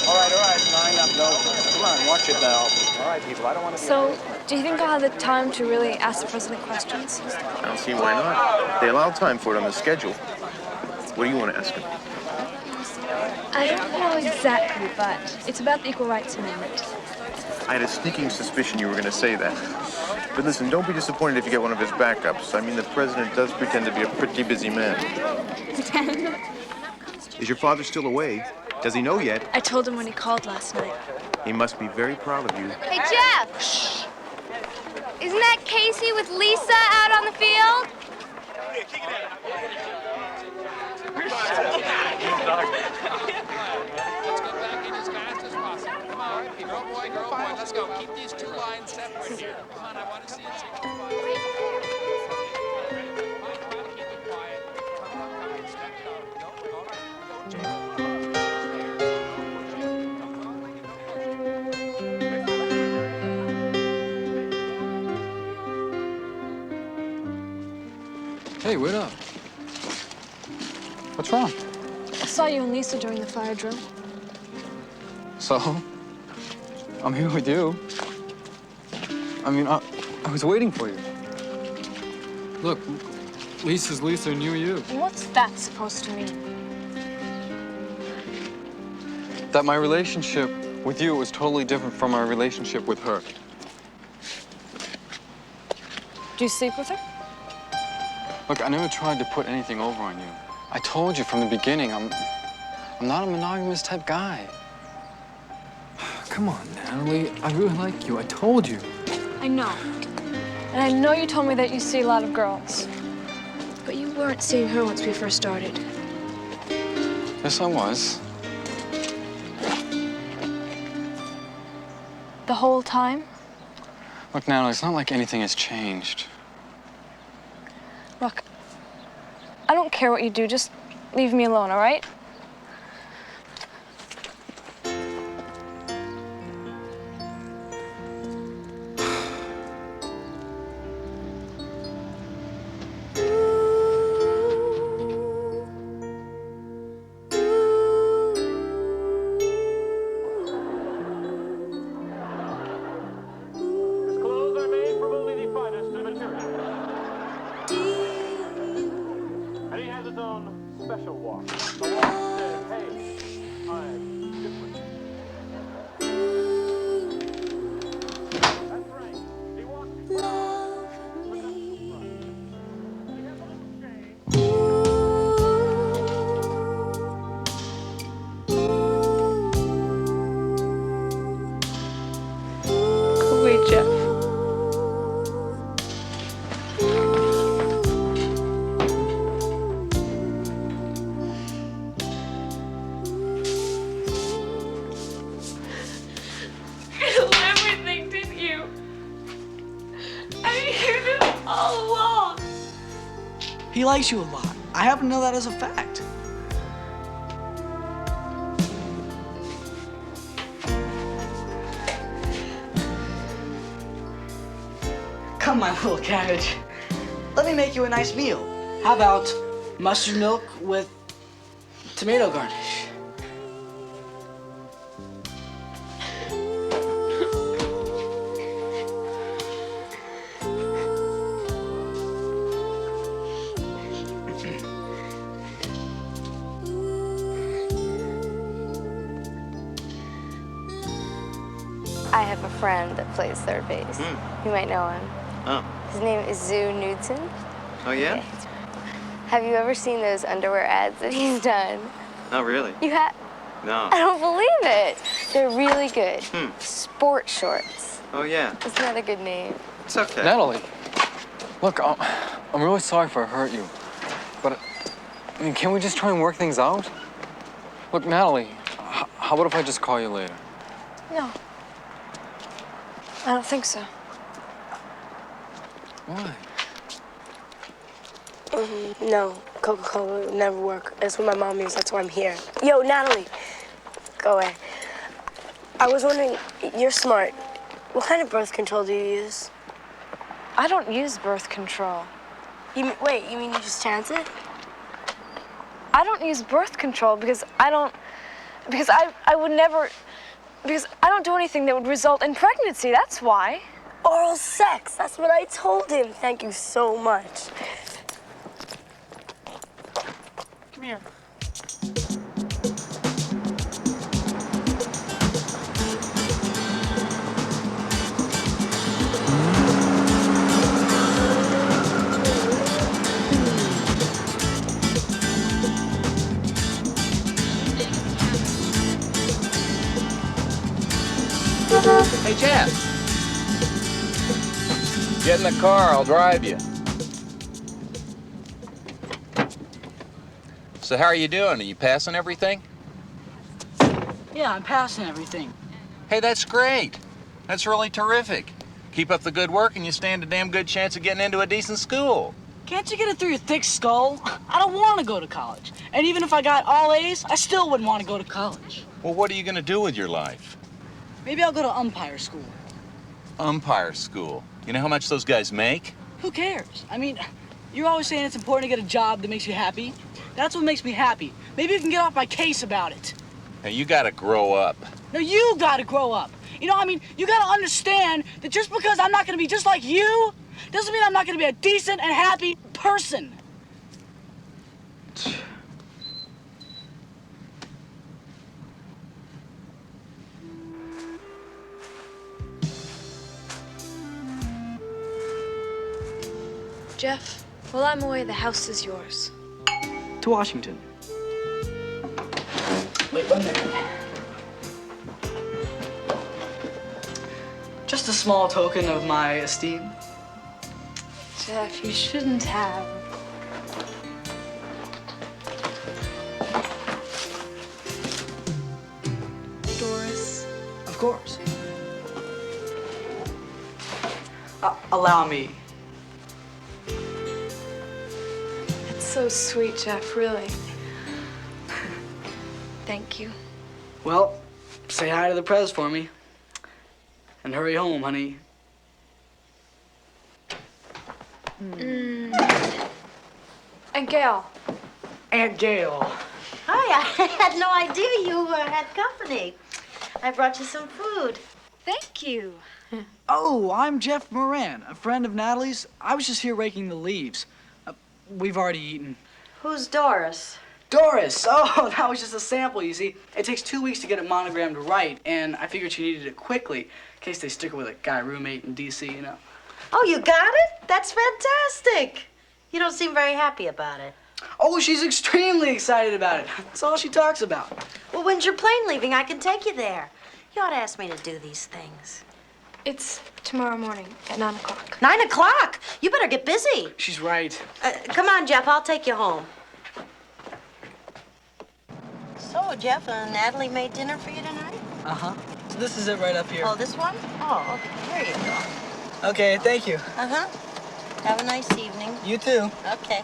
All right, line up, no. Come on, watch it now. All right, people, I don't want to be... So, do you think I'll have the time to really ask the president questions? I don't see why not. They allow time for it on the schedule. What do you want to ask him? I don't know exactly, but it's about the Equal Rights Amendment. I had a sneaking suspicion you were going to say that. But listen, don't be disappointed if you get one of his backups. I mean, the president does pretend to be a pretty busy man. Is your father still away? Does he know yet? I told him when he called last night. He must be very proud of you. Hey, Jeff! Shh! Isn't that Casey with Lisa out on the field? Girl boy, let's go. Keep these two lines separate here. Come on, I want to see it. Keep it quiet. Come on, step it up. Go, all right. Go, Jake. Hey, wait up. What's wrong? I saw you and Lisa during the fire drill. So? I'm here with you. I mean, I was waiting for you. Look, Lisa's Lisa and you. What's that supposed to mean? That my relationship with you was totally different from my relationship with her. Do you sleep with her? Look, I never tried to put anything over on you. I told you from the beginning, I'm not a monogamous type guy. Come on, Natalie. I really like you. I told you. I know. And I know you told me that you see a lot of girls. But you weren't seeing her once we first started. Yes, I was. The whole time? Look, Natalie, it's not like anything has changed. Look, I don't care what you do. Just leave me alone, all right? Everything, didn't you? I mean, you He likes you a lot. I happen to know that as a fact. Come, my little cabbage. Let me make you a nice meal. How about mustard milk with tomato garnish? I have a friend that plays third base. You might know him. Oh. His name is Jude Newton. Oh, yeah? Have you ever seen those underwear ads that he's done? Oh, really? You have? No. I don't believe it. They're really good. Sport shorts. Oh, yeah. Isn't that a good name? It's okay. Natalie, look, I'm really sorry if I hurt you, but I mean, can we just try and work things out? Look, Natalie, how about if I just call you later? No. I don't think so. Why? No, Coca-Cola would never work. That's what my mom used. That's why I'm here. Yo, Natalie. Go away. I was wondering, you're smart. What kind of birth control do you use? I don't use birth control. Wait, you mean you just chance it? I don't use birth control because I would never, because I don't do anything that would result in pregnancy, that's why. Oral sex, that's what I told him. Thank you so much. Come here. Hey, Jeff. Get in the car, I'll drive you. So how are you doing? Are you passing everything? Yeah, I'm passing everything. Hey, that's great. That's really terrific. Keep up the good work and you stand a damn good chance of getting into a decent school. Can't you get it through your thick skull? I don't want to go to college. And even if I got all A's, I still wouldn't want to go to college. Well, what are you going to do with your life? Maybe I'll go to umpire school. Umpire school. You know how much those guys make? Who cares? I mean, you're always saying it's important to get a job that makes you happy. That's what makes me happy. Maybe you can get off my case about it. Hey, you got to grow up. No, you got to grow up. You know, I mean, you got to understand that just because I'm not going to be just like you doesn't mean I'm not going to be a decent and happy person. Jeff, while I'm away, the house is yours. To Washington. Wait 1 minute. Just a small token of my esteem. Jeff, you shouldn't have. Doris. Of course. Allow me. It's so sweet, Jeff, really. Thank you. Well, say hi to the Prez for me. And hurry home, honey. And Gail. Aunt Gail. Hi, I had no idea you had company. I brought you some food. Thank you. Oh, I'm Jeff Moran, a friend of Natalie's. I was just here raking the leaves. We've already eaten. Who's Doris? Doris! Oh, that was just a sample, you see. It takes 2 weeks to get it monogrammed right, and I figured she needed it quickly in case they stick her with a guy roommate in D.C., you know. Oh, you got it? That's fantastic. You don't seem very happy about it. Oh, she's extremely excited about it. That's all she talks about. Well, when's your plane leaving? I can take you there. You ought to ask me to do these things. It's tomorrow morning at 9 o'clock. 9 o'clock? You better get busy. She's right. Come on, Jeff. I'll take you home. So, Jeff, Natalie made dinner for you tonight? Uh-huh. So this is it right up here. Oh, this one? Oh, okay. Here you go. Okay, thank you. Uh-huh. Have a nice evening. You too. Okay.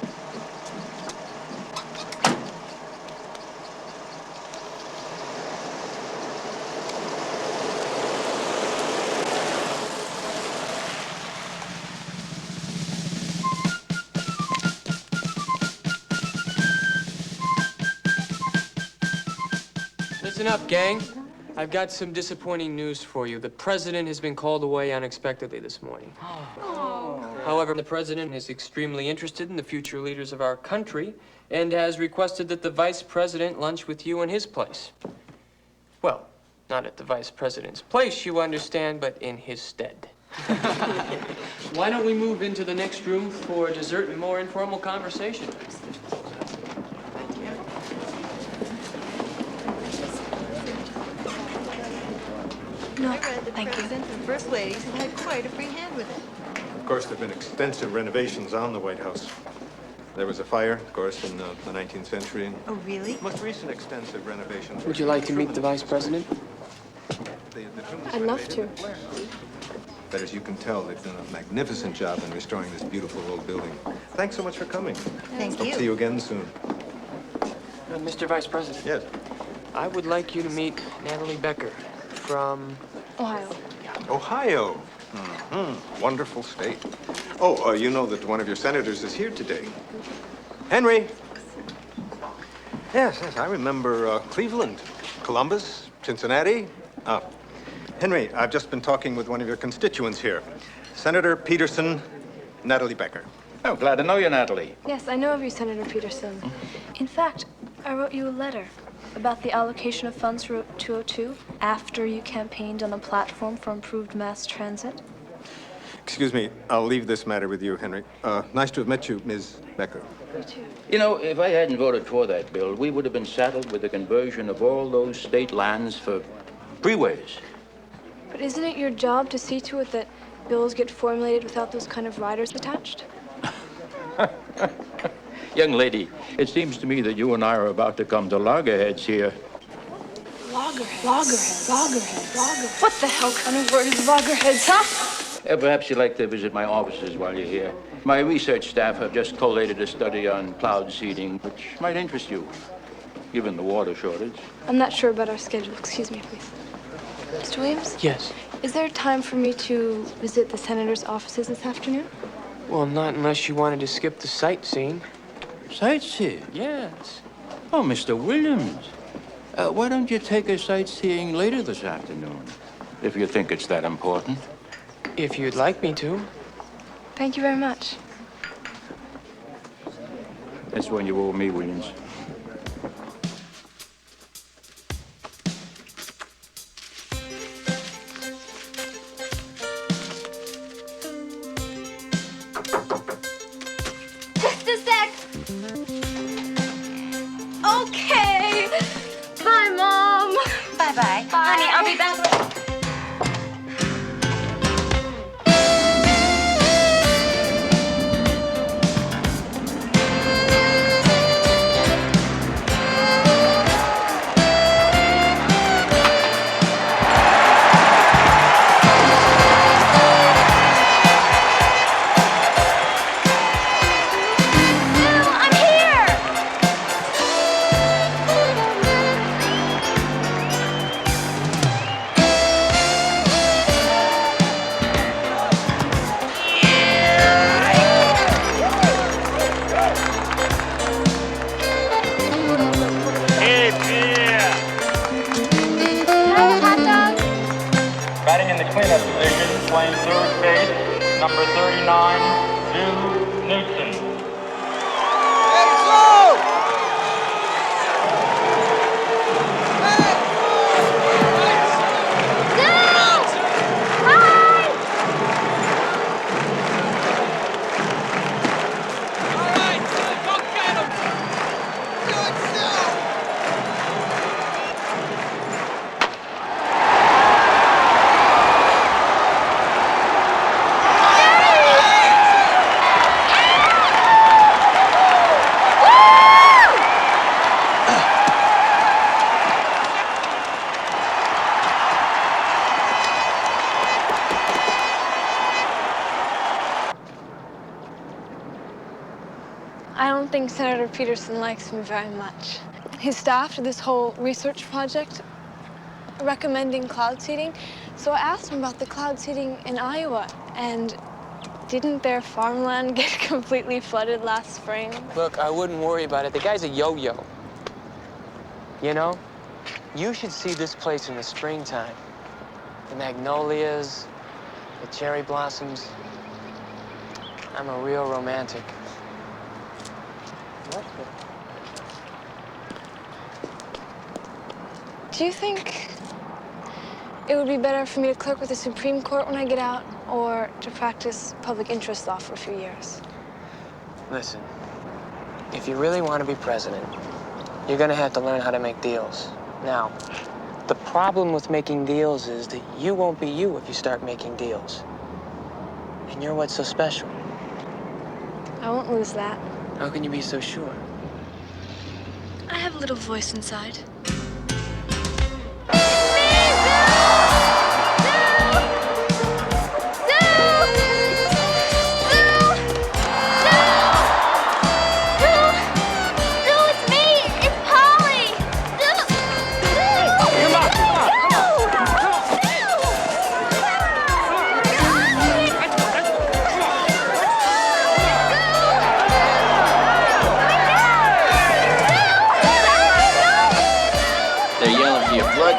Listen up, gang. I've got some disappointing news for you. The president has been called away unexpectedly this morning. However, the president is extremely interested in the future leaders of our country and has requested that the vice president lunch with you in his place. Well, not at the vice president's place, you understand, but in his stead. Why don't we move into the next room for dessert and more informal conversation? No, I read that thank you. President and First Ladies have had quite a free hand with it. Of course, there have been extensive renovations on the White House. There was a fire, of course, in the 19th century. Oh, really? Most recent extensive renovations. Would you like to meet the vice president? I'd love to. But as you can tell, they've done a magnificent job in restoring this beautiful old building. Thanks so much for coming. Thank Hope you. to see you again soon. Mr. Vice President. Yes. I would like you to meet Natalie Becker from Ohio. Ohio. Wonderful state. Oh, you know that one of your senators is here today. Henry. Yes, I remember Cleveland, Columbus, Cincinnati. Henry, I've just been talking with one of your constituents here. Senator Peterson, Natalie Becker. Oh, glad to know you, Natalie. Yes, I know of you, Senator Peterson. In fact, I wrote you a letter about the allocation of funds for 202 after you campaigned on the platform for improved mass transit. Excuse me, I'll leave this matter with you, Henry. Nice to have met you, Ms. Becker. You too. You know, if I hadn't voted for that bill, we would have been saddled with the conversion of all those state lands for freeways. But isn't it your job to see to it that bills get formulated without those kind of riders attached? Young lady, it seems to me that you and I are about to come to loggerheads here. Loggerheads. What the hell kind of word is loggerheads, huh? Perhaps you'd like to visit my offices while you're here. My research staff have just collated a study on cloud seeding, which might interest you, given the water shortage. I'm not sure about our schedule. Excuse me, please. Mr. Williams? Yes. Is there time for me to visit the senator's offices this afternoon? Well, not unless you wanted to skip the sightseeing. Sightseeing? Yes. Oh, Mr. Williams. Why don't you take us sightseeing later this afternoon, if you think it's that important? If you'd like me to. Thank you very much. That's when you owe me, Williams. Just a sec. Okay. Bye, Mom. Bye-bye. Bye. Honey, I'll be back later. I'm here. Batting in the cleanup position, playing third base, number 39, Jude Newton. I don't think Senator Peterson likes me very much. His staff did this whole research project recommending cloud seeding. So I asked him about the cloud seeding in Iowa, and didn't their farmland get completely flooded last spring? Look, I wouldn't worry about it. The guy's a yo-yo. You know? You should see this place in the springtime. The magnolias, the cherry blossoms. I'm a real romantic. What? Do you think it would be better for me to clerk with the Supreme Court when I get out, or to practice public interest law for a few years? Listen, if you really want to be president, you're gonna have to learn how to make deals. Now, the problem with making deals is that you won't be you if you start making deals. And you're what's so special. I won't lose that. How can you be so sure? I have a little voice inside.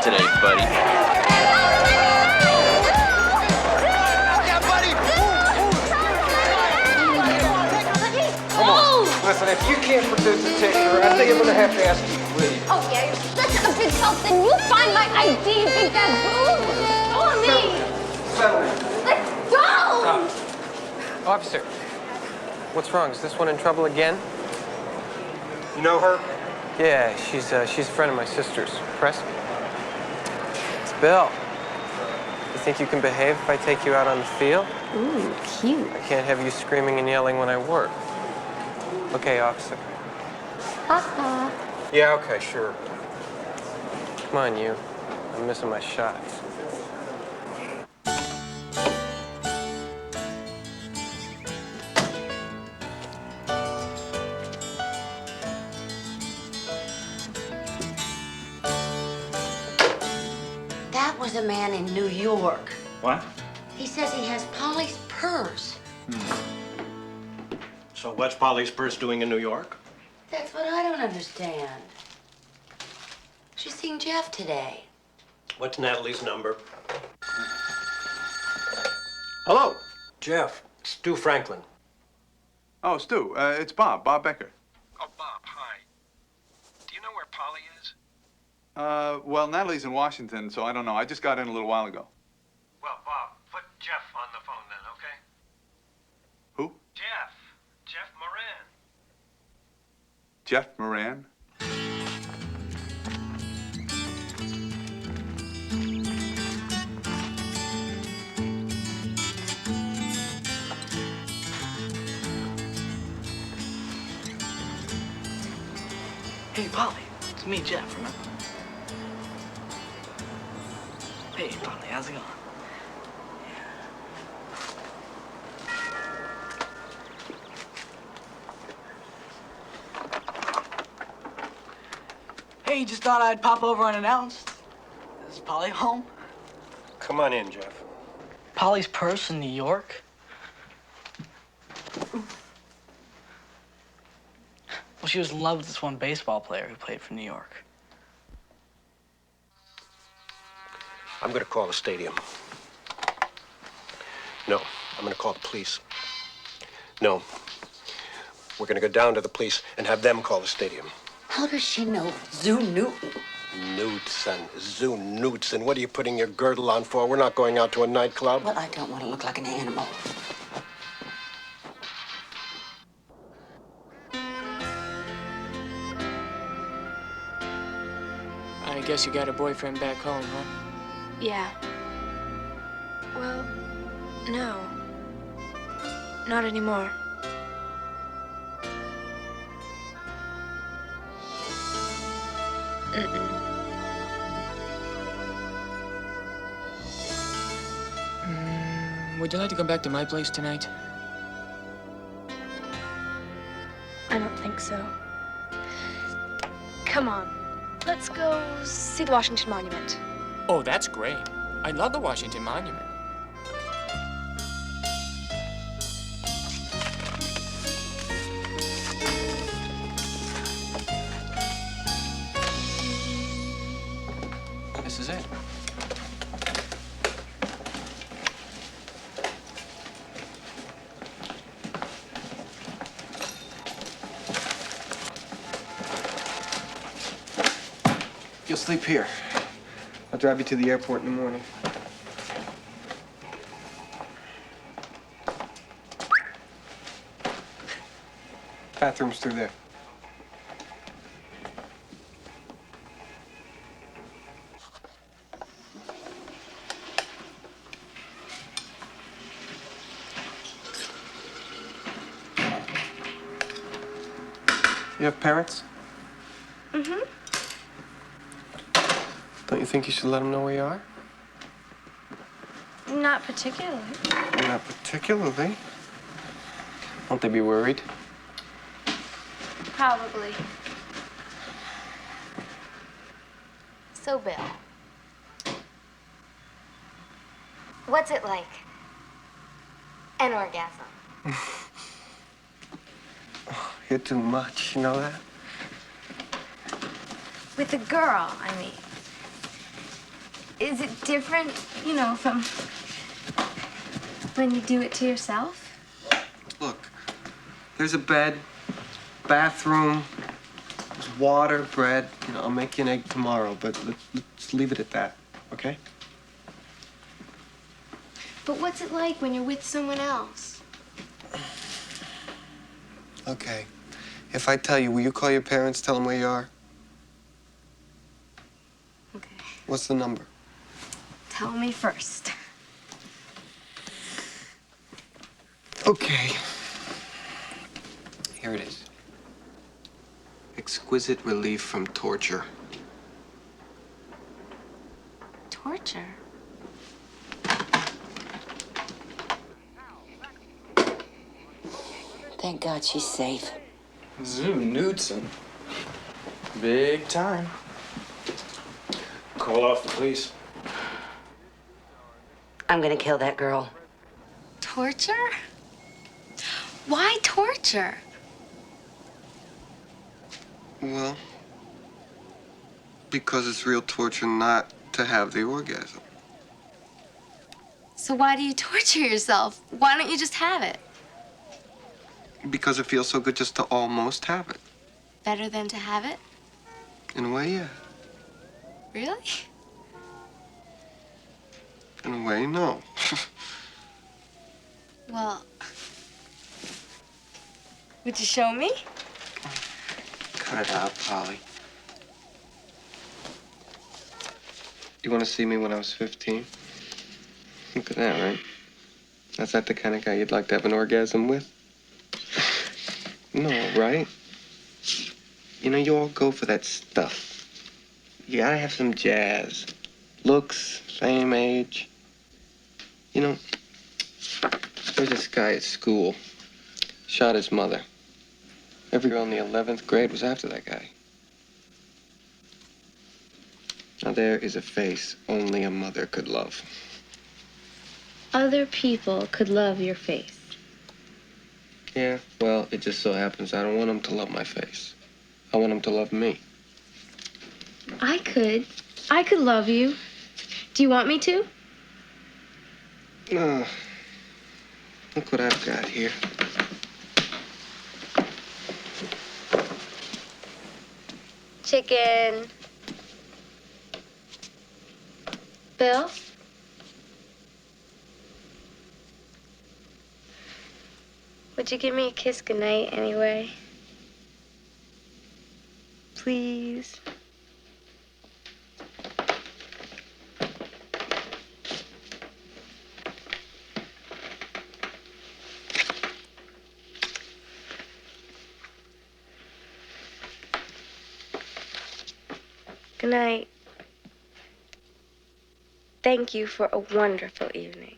Today, buddy. Come on. Listen, if you can't produce a picture, I think I'm gonna have to ask you to leave. Oh, yeah, you're such a big help. Then you find my ID, you big bad boo. Go on me. Settle in. Let's go. Officer, what's wrong? Is this one in trouble again? You know her? Yeah, she's a friend of my sister's. Press? Bill, you think you can behave if I take you out on the field? Ooh, cute. I can't have you screaming and yelling when I work. Okay, officer. Ha-ha. Yeah, okay, sure. Come on, you. I'm missing my shots. That was a man in New York. What? He says he has Polly's purse. So what's Polly's purse doing in New York? That's what I don't understand. She's seeing Jeff today. What's Natalie's number? Hello, Jeff. Stu Franklin. Oh, Stu, it's Bob Becker. Oh, Bob, hi. Do you know where Polly is? Well, Natalie's in Washington, so I don't know. I just got in a little while ago. Well, Bob, put Jeff on the phone then, okay? Who? Jeff Moran. Jeff Moran? Hey, Polly, it's me, Jeff, remember? Hey, Polly, how's it going? Hey, just thought I'd pop over unannounced. Is Polly home? Come on in, Jeff. Polly's purse in New York? Well, she was in love with this one baseball player who played for New York. I'm gonna call the stadium. No, I'm gonna call the police. No, we're gonna go down to the police and have them call the stadium. How does she know Zoo Newton? Zoo Newton. What are you putting your girdle on for? We're not going out to a nightclub. Well, I don't want to look like an animal. I guess you got a boyfriend back home, huh? Yeah. Well, no. Not anymore. Would you like to come back to my place tonight? I don't think so. Come on. Let's go see the Washington Monument. Oh, that's great. I love the Washington Monument. You'll sleep here. I'll drive you to the airport in the morning. Bathroom's through there. You have parents? Mm-hmm. Don't you think you should let them know where you are? Not particularly. Not particularly. Won't they be worried? Probably. So, Bill, what's it like? An orgasm. You're too much, you know that? With a girl, I mean. Is it different, you know, from when you do it to yourself? Look, there's a bed, bathroom, there's water, bread. You know, I'll make you an egg tomorrow, but let's leave it at that, okay? But what's it like when you're with someone else? Okay. If I tell you, will you call your parents, tell them where you are? Okay. What's the number? Tell me first. Okay. Here it is. Exquisite relief from torture. Torture? Thank God she's safe. Zoo Knudsen. Big time. Call off the police. I'm gonna kill that girl. Torture? Why torture? Well, because it's real torture not to have the orgasm. So why do you torture yourself? Why don't you just have it? Because it feels so good just to almost have it. Better than to have it? In a way, yeah. Really? In a way, no. Well, would you show me? Cut it out, Polly. You want to see me when I was 15? Look at that, right? That's not the kind of guy you'd like to have an orgasm with? No, right? You know, you all go for that stuff. You gotta have some jazz. Looks, same age. You know, there's this guy at school. Shot his mother. Every girl in the 11th grade was after that guy. Now there is a face only a mother could love. Other people could love your face. Yeah, well, it just so happens I don't want them to love my face. I want them to love me. I could love you. Do you want me to? No. Look what I've got here. Chicken. Bill? Would you give me a kiss goodnight anyway? Please? Good night. Thank you for a wonderful evening.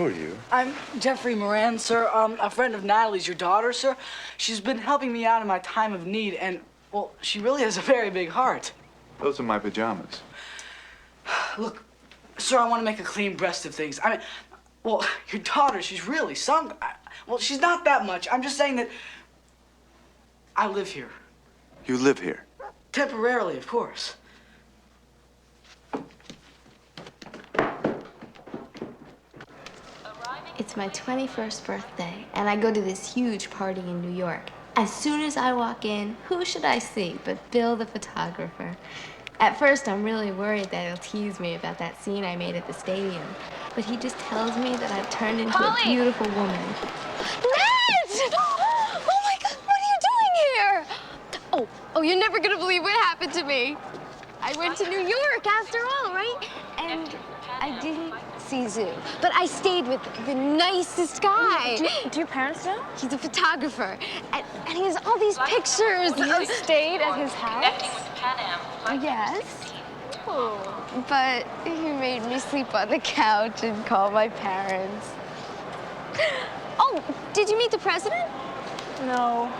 Who are you? I'm Jeffrey Moran, sir. A friend of Natalie's, your daughter, sir. She's been helping me out in my time of need, and, well, she really has a very big heart. Those are my pajamas. Look, sir, I want to make a clean breast of things. I mean, well, your daughter, she's really some... well, she's not that much. I'm just saying that I live here. You live here? Temporarily, of course. It's my 21st birthday, and I go to this huge party in New York. As soon as I walk in, who should I see but Bill the photographer. At first, I'm really worried that he'll tease me about that scene I made at the stadium. But he just tells me that I've turned into a beautiful woman. Ned! Oh my God, what are you doing here? Oh, you're never gonna believe what happened to me. I went to New York after all, right? And I didn't see Zoo, but I stayed with the nicest guy. Do your parents know? He's a photographer, and he has all these pictures. You stayed at his house? Yes. Oh. But he made me sleep on the couch and call my parents. Oh, did you meet the president? No.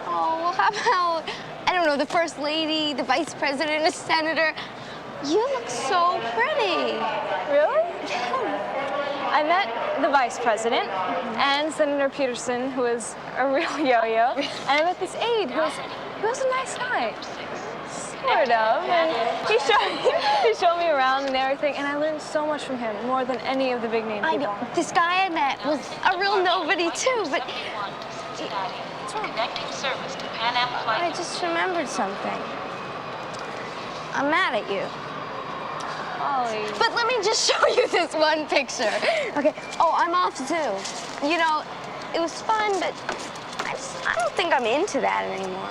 Oh, well, how about, I don't know, the first lady, the vice president, a senator? You look so pretty. Really? I met the vice president and Senator Peterson, who was a real yo-yo, and I met this aide who was a nice guy. Sort of. And he showed me around and everything, and I learned so much from him, more than any of the big name people. I know. This guy I met was a real nobody too, but Connecting service to Pan Am flight. I just remembered something. I'm mad at you. Ollie. But let me just show you this one picture. Okay. Oh, I'm off Zoo. You know, it was fun, but I don't think I'm into that anymore.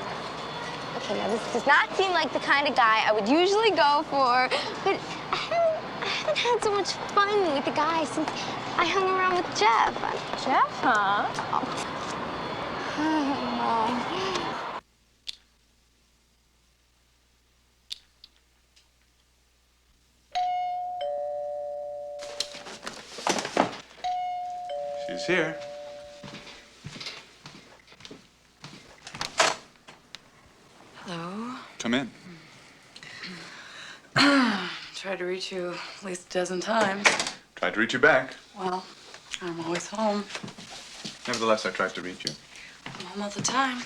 Okay, now this does not seem like the kind of guy I would usually go for, but I haven't had so much fun with the guy since I hung around with Jeff. Jeff, huh? Mom. She's here. Hello. Come in. Tried to reach you at least a dozen times. Tried to reach you back. Well, I'm always home. Nevertheless, I tried to reach you. I'm home all the time.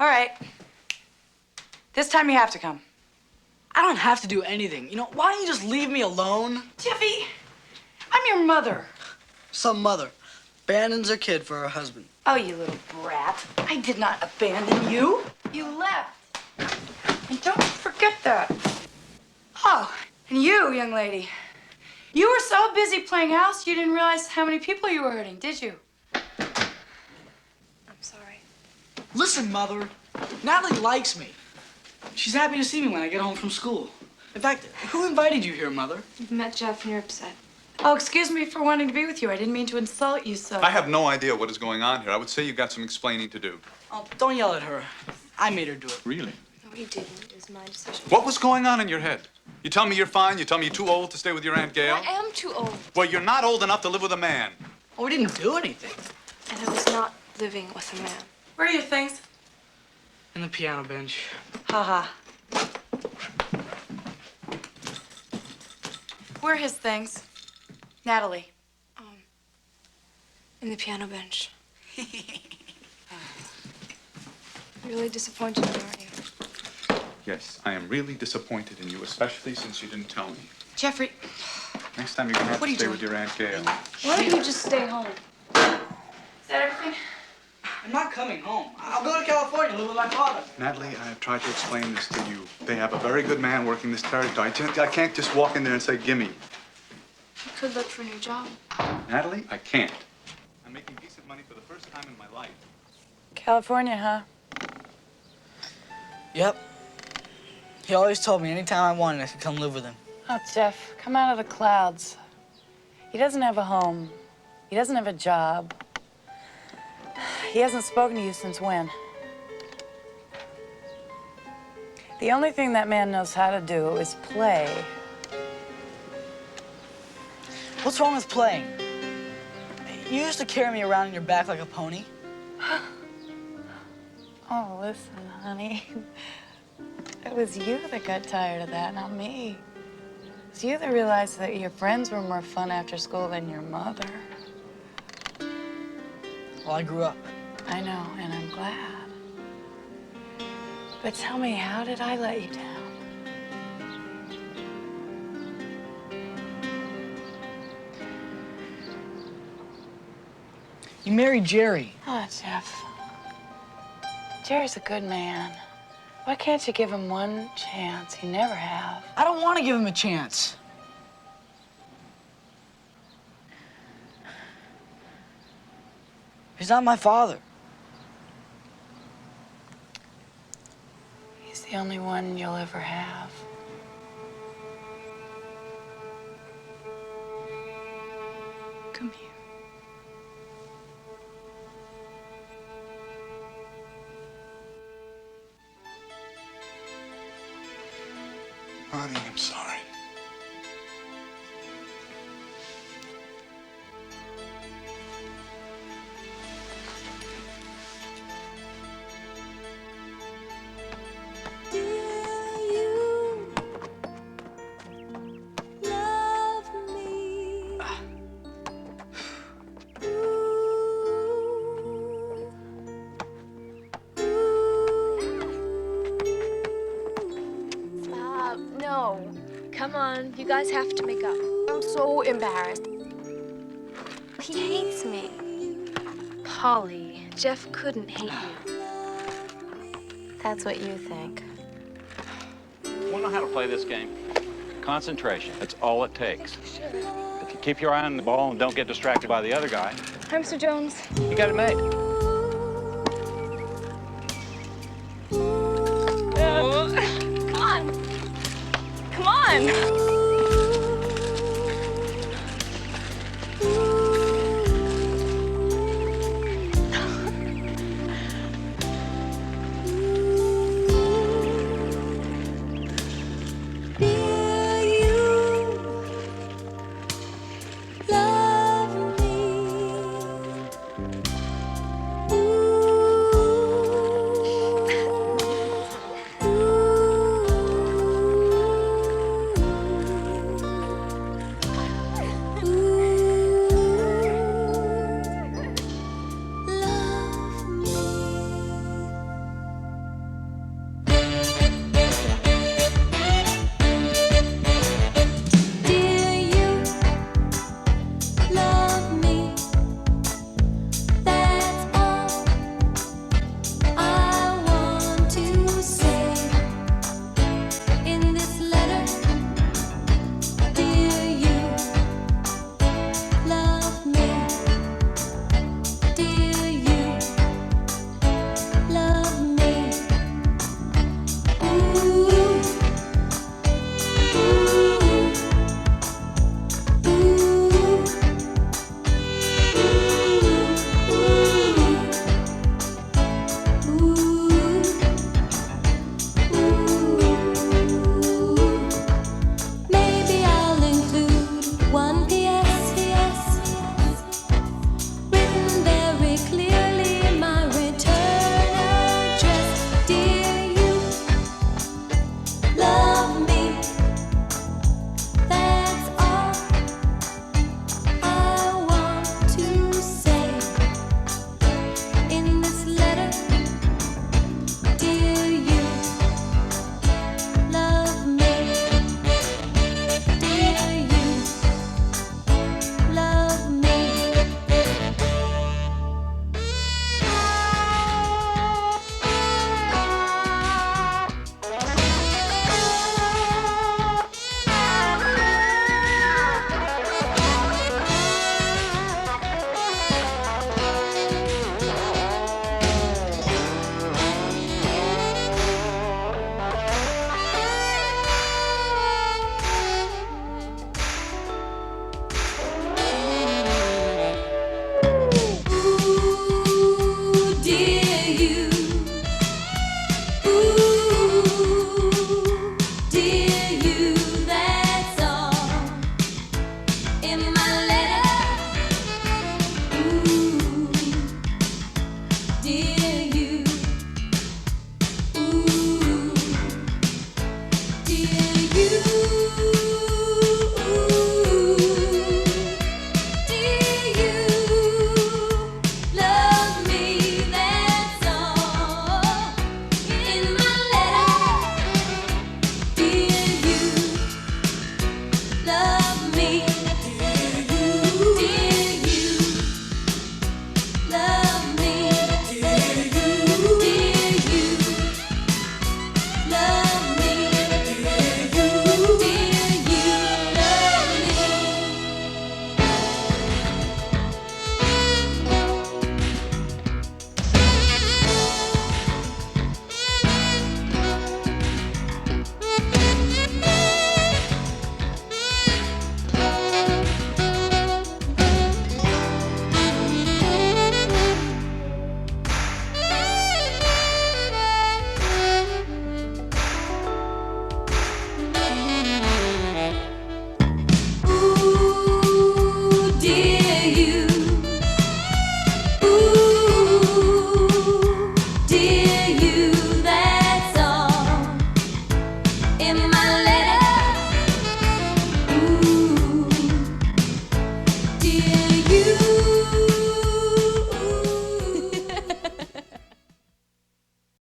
All right. This time you have to come. I don't have to do anything. You know, why don't you just leave me alone? Jeffy, I'm your mother. Some mother abandons her kid for her husband. Oh, you little brat. I did not abandon you. You left. And don't forget that. Oh, and you, young lady. You were so busy playing house, you didn't realize how many people you were hurting, did you? I'm sorry. Listen, Mother. Natalie likes me. She's happy to see me when I get home from school. In fact, who invited you here, Mother? You've met Jeff and you're upset. Oh, excuse me for wanting to be with you. I didn't mean to insult you, so. I have no idea what is going on here. I would say you've got some explaining to do. Oh, don't yell at her. I made her do it. Really? No, he didn't. It was my decision. What was going on in your head? You tell me you're fine. You tell me you're too old to stay with your Aunt Gail. I am too old. Well, you're not old enough to live with a man. Oh, we didn't do anything. And I was not living with a man. Where are your things? In the piano bench. Ha ha. Where are his things? Natalie. In the piano bench. Really disappointed in me, aren't you? Yes, I am really disappointed in you, especially since you didn't tell me. Jeffrey. Next time you're gonna have What are to you stay doing? with your Aunt Gail. Why don't you just stay home? Is that everything? I'm not coming home. I'll go to California and live with my father. Natalie, I have tried to explain this to you. They have a very good man working this territory. I can't just walk in there and say, gimme. You could look for a new job. Natalie, I can't. I'm making decent money for the first time in my life. California, huh? Yep. He always told me anytime I wanted, I could come live with him. Oh, Jeff, come out of the clouds. He doesn't have a home. He doesn't have a job. He hasn't spoken to you since when? The only thing that man knows how to do is play. What's wrong with playing? You used to carry me around on your back like a pony. Oh, listen, honey. It was you that got tired of that, not me. It's you that realized that your friends were more fun after school than your mother. Well, I grew up. I know, and I'm glad. But tell me, how did I let you down? You married Jerry. Oh, Jeff. Jerry's a good man. Why can't you give him one chance? You never have. I don't want to give him a chance. He's not my father. He's the only one you'll ever have. Come here. Honey, I'm sorry. No. Come on, you guys have to make up. I'm so embarrassed. He hates me. Polly, Jeff couldn't hate you. That's what you think. Want to know how to play this game? Concentration. That's all it takes. If you keep your eye on the ball and don't get distracted by the other guy, Hi, Mr. Jones. you got it made.